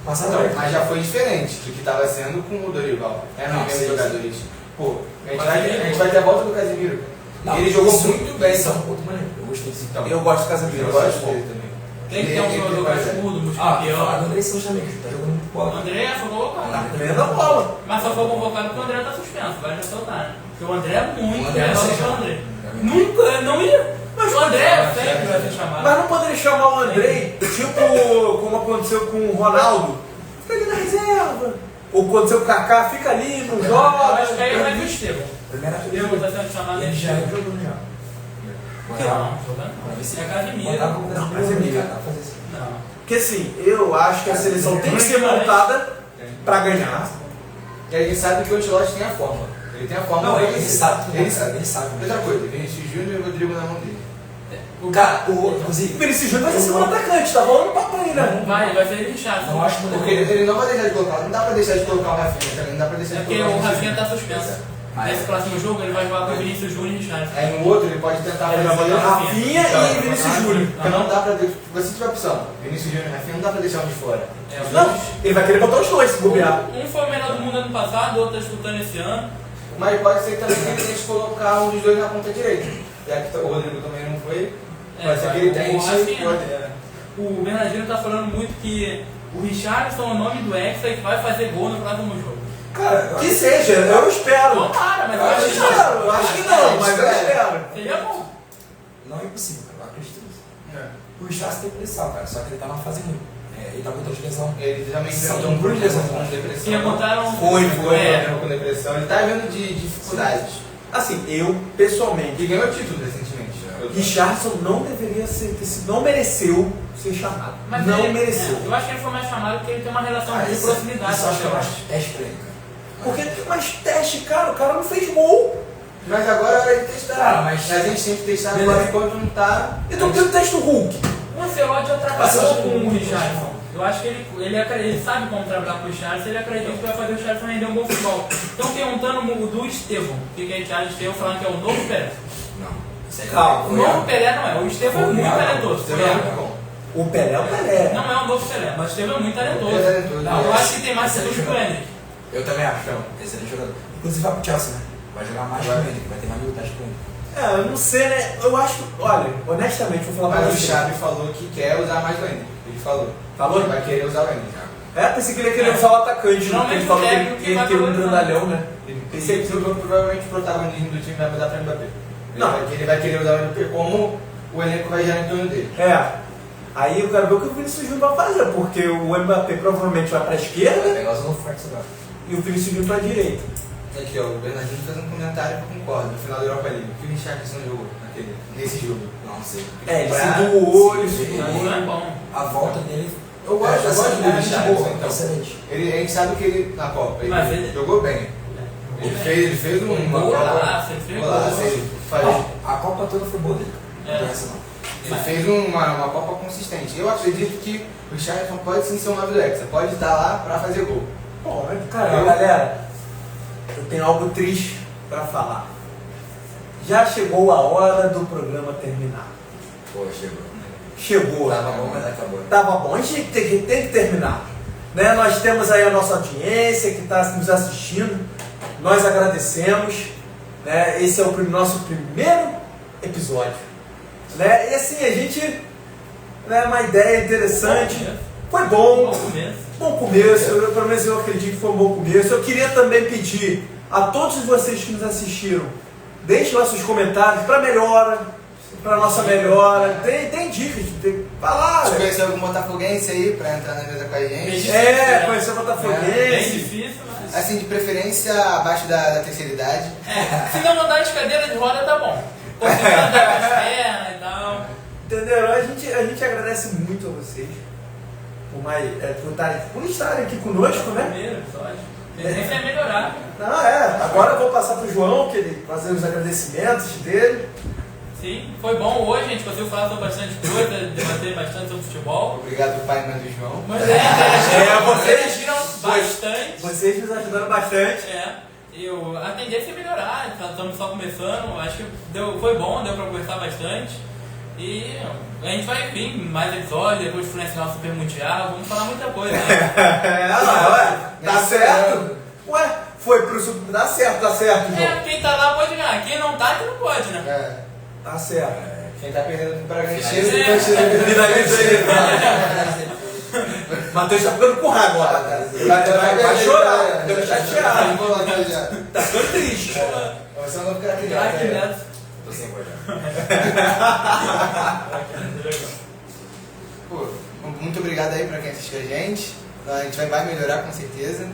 passaram Então, bem. mas já foi diferente do que estava sendo com o Dorival. Eram Não, os mesmos sim, jogadores. Pô, a gente Casemiro. vai ter a volta do Casemiro. Não, Ele jogou isso- muito bem. Isso é um ponto maneiro. Eu gostei disso. Então, Eu gosto do Casemiro. eu gosto dele também. Tem que ter um jogador cascudo, Ah, campeão. falar do André Santos também, que tá jogando muito O bola. André foi convocado. Ganha da bola. Mas só foi convocado porque o André tá suspenso, vai já soltar, né? Porque o André é muito O André melhor não do que sei o André. chamar. Nunca, não ia. Mas o André sempre vai ser chamado. Mas não poderia chamar o Andrei, tipo como aconteceu com o Ronaldo. Fica ali na reserva. Ou aconteceu com o Kaká, fica ali, não Eu joga. acho que aí vai vir o Estevão. Primeira O Estevão tá sendo chamado Ele de já Estevão. jogou já. Não, jogando Pra não. ver se É Casemiro. botar como Não, Casemiro, Casemiro. cara, dá pra fazer isso. Não. Porque assim, eu acho que a seleção tem que ser montada pra ganhar. E a gente sabe que o Ancelotti tem a fórmula. Ele tem a fórmula. Não, pra ele vencer. sabe, Ele sabe. ele sabe. Outra coisa, Vinícius Júnior e o Rodrigo na mão dele. Cara, inclusive, O Vinicius Júnior vai ser segundo atacante, tá rolando papo aí, né? Vai ser Richardson. não acho que Porque ele não vai deixar de colocar. Não dá pra deixar de colocar o Rafinha também. Não dá pra deixar É de porque colocar o Rafinha tá suspenso. Mas- Nesse próximo jogo ele vai jogar com o Vinícius Júnior e Richardson. Aí no outro ele pode tentar Ele vai fazer. botar Rafinha Então, e Vinicius Júnior. Porque não dá pra. Se você tiver opção, Vinícius Júnior e Rafinha, não dá pra deixar um de fora. É, os Não, dois. ele vai querer botar os dois se bobear. Um foi o melhor do mundo ano passado, o outro tá disputando esse ano. Mas pode ser também que ele tente colocar um dos dois na ponta direita. Já que o Rodrigo também não foi. Pode ser que ele vai tente. o Rafinha. pode- O Bernardino tá falando muito que o Richardson é o nome do Hexa e que vai fazer gol no próximo jogo. Cara, Que seja, eu espero. Tomara, mas Eu eu acho que acho não, eu acho que não, mas eu espero. que seria bom. não é impossível, cara, eu acredito nisso. É. O Richardson tem potencial, cara, só que ele tá numa fase ruim. Ele tá voltando de lesão. Ele também São enfrentou um duas problema lesões. com depressão. Perguntaram. Foi. É, Com depressão. Ele tá vendo de dificuldades. Assim, eu, pessoalmente, E ganhou o título recentemente. Richardson não deveria ser, não mereceu ser chamado. mas Não ele- mereceu. Eu acho que ele foi mais chamado porque ele tem uma relação de isso proximidade. isso eu acho que é mais teste pra ele, cara. Porque, mas teste, cara, o cara não fez gol. Mas agora é hora de testar. Cara, mas- a gente tem que testar Beleza. agora enquanto não tá. Então tem o teste do Hulk. O Ancelotti Mas ultrapassou eu acho com que o ele- Richardson. Eu acho que ele sabe como trabalhar com o Richardson, ele acredita que vai fazer o Richardson render um bom futebol. Estão perguntando o do Estevão, o que a gente acha de Estevão, falando que é o novo Pelé. Não. Isso aí Calma, O foi novo algo. Pelé não é, o Estevão é Foi muito algo. talentoso. Você Foi é algo. muito bom. O Pelé é o Pelé. Não é o novo Pelé, mas o Estevão é muito talentoso. Ele é talentoso. Não, eu acho que tem mais setor que o Henrique. Eu também acho, então. Excelente jogador. Inclusive vai pro Chelsea, né? Vai jogar mais com ele, vai ter mais minutagem com ele. É, eu não sei, né? Eu acho, olha, honestamente, vou falar pra Mas o você. Xavi falou que quer usar mais o Ender. Ele falou. Falou? Que vai querer usar o Ender. É, pensei que ele ia querer usar o atacante, Geralmente ele falou o que técnico ele que ia vai ter um valorizar. grandalhão, né? Esse episódio provavelmente o protagonismo do time vai mudar para o Mbappé. Não. Ele vai querer usar o Mbappé como o elenco vai girar em torno dele. É. Aí eu quero ver o que o Vinicius Júnior vai fazer, porque o Mbappé provavelmente vai pra esquerda Vai pegar os holofotes agora. e o Vinicius Júnior pra direita. Aqui, ó, o Bernardino fez um comentário que eu concordo no final da Europa League. O que o Richardson jogou nesse jogo? Não sei. É, ele Pra- se doou, ele se Sim, doou. Não é bom. A volta dele. Eu gosto do de Richardson, boa, então. excelente. A gente sabe que ele, na Copa, ele, Mas ele- jogou bem. Ele fez um Golaço, ele fez golaço, gol. ele faz- Não, a Copa toda foi boa dele. É. Não tem essa não. Ele fez uma Copa consistente. Eu acredito que o Richardson pode sim ser o nome do Hexa, pode estar lá pra fazer gol. Bom, cara, galera, eu tenho algo triste pra falar. Já chegou a hora do programa terminar. Pô, chegou. Chegou. Tava bom, mas acabou. Tava bom, a gente tem que terminar. Né? Nós temos aí a nossa audiência que está nos assistindo. Nós agradecemos. Né? Esse é o nosso primeiro episódio. Né? E assim, a gente. Né, uma ideia interessante. Foi Bom bom. começo. Bom começo. Pelo menos eu acredito que foi um bom começo. Eu queria também pedir a todos vocês que nos assistiram, deixem lá seus comentários para melhora, para nossa melhora. Tem dicas. Falar. Se conhecer algum botafoguense aí pra entrar na mesa com a gente. Conhecer o Bem Botafoguense. difícil, mas... Assim, de preferência abaixo da terceira idade. Se não andar de cadeira de roda, tá bom. Conseguir andar com as pernas e tal. Entendeu? A gente agradece muito a vocês por estarem aqui conosco, né? Primeiro episódio. A tendência é melhorar. Não, agora eu vou passar pro João, que ele fazer os agradecimentos dele. Sim, foi bom hoje, a gente conseguiu falar sobre bastante coisa, debater bastante sobre futebol. Obrigado, pai e mãe do João. Mas vocês- interagiram bastante. Vocês nos ajudaram bastante. A tendência é melhorar, estamos só começando, acho que foi bom, deu pra conversar bastante. E a gente vai vir mais episódios, depois do Fluminense no Super Mundial, vamos falar muita coisa, né? Tá certo? Ué, foi pro Super. Dá certo, João. Quem tá lá pode ganhar, quem não tá, que não pode, né? Tá certo. Quem tá perdendo pro Bragantino, É. Finaliza aí. Matheus tá ficando com raiva agora. Vai chorar, deu chateado. Tá ficando triste. Você não ficar Craque criado. Neto. Tô sem voz já. Pô, muito obrigado aí pra quem assistiu a gente. A gente vai melhorar com certeza.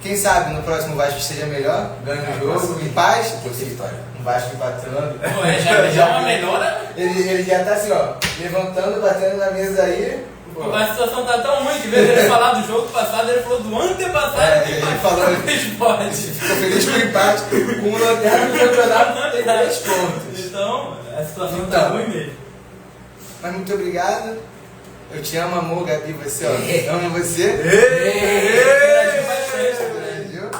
Quem sabe no próximo Vasco esteja melhor, ganha o jogo, em paz. Vitória. Um Vasco empatando. Pô, já é uma melhora. Ele já tá assim, ó, levantando, batendo na mesa aí. Pô. A situação tá tão ruim que, em vez de ele falar do jogo passado, ele falou do antepassado. Ele falou, do esporte. ficou feliz com o empate, com o lanterna no campeonato tem 10 pontos. Então, a situação tá Então. ruim mesmo. Mas muito obrigado. Eu te amo, amor, Gabi, você, ó. Amo você. Interagiu bastante. Viu?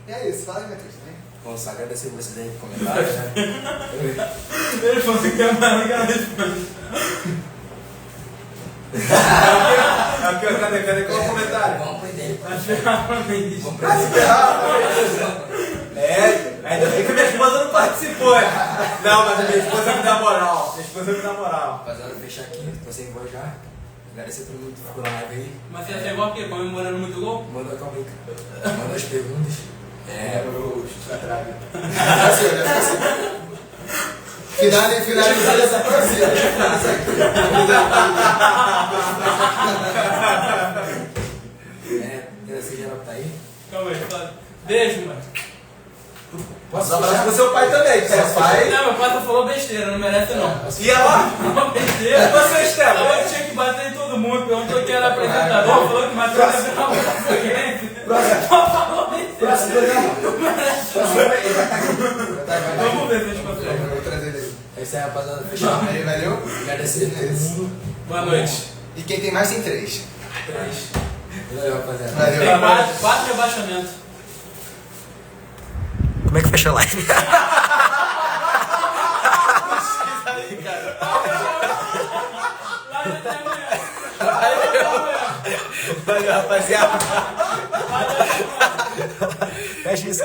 E é isso, fala aí, Matheus. Bom, só agradecer vocês aí por comentários, né? Ele falou que é mais legal. Cadê qual o comentário? Vamos pro dele. Vamos pro Ainda bem que a minha esposa não participou. Não, mas a minha esposa me dá moral. Rapaziada, fechar aqui, tô sem voz já. Agradecer a todo mundo que ficou na live aí. Mas você chegou aqui comemorando muito gol? Manda as perguntas. Finalizar essa próxima. Agradecer geral que tá aí. Calma aí, fala. Beijo, mano. Posso abraçar pro seu pai também, que seu pai. Não, meu pai só falou besteira, não merece não. Ia lá. Falou besteira. Você, Estela? Falou que tinha que bater em todo mundo, perguntou quem era apresentador, falou que Matheus ia virar um botafoguense. Falou besteira. Vamos ver se a gente consegue. Vou trazer ele aí. É isso aí, rapaziada. Fechar. Aí, valeu. Agradecer a todo mundo. Boa noite. E quem tem mais tem 3. Valeu, rapaziada. Valeu. Tem 4 rebaixamentos. Como é que fecha a live? Valeu, rapaziada. Valeu,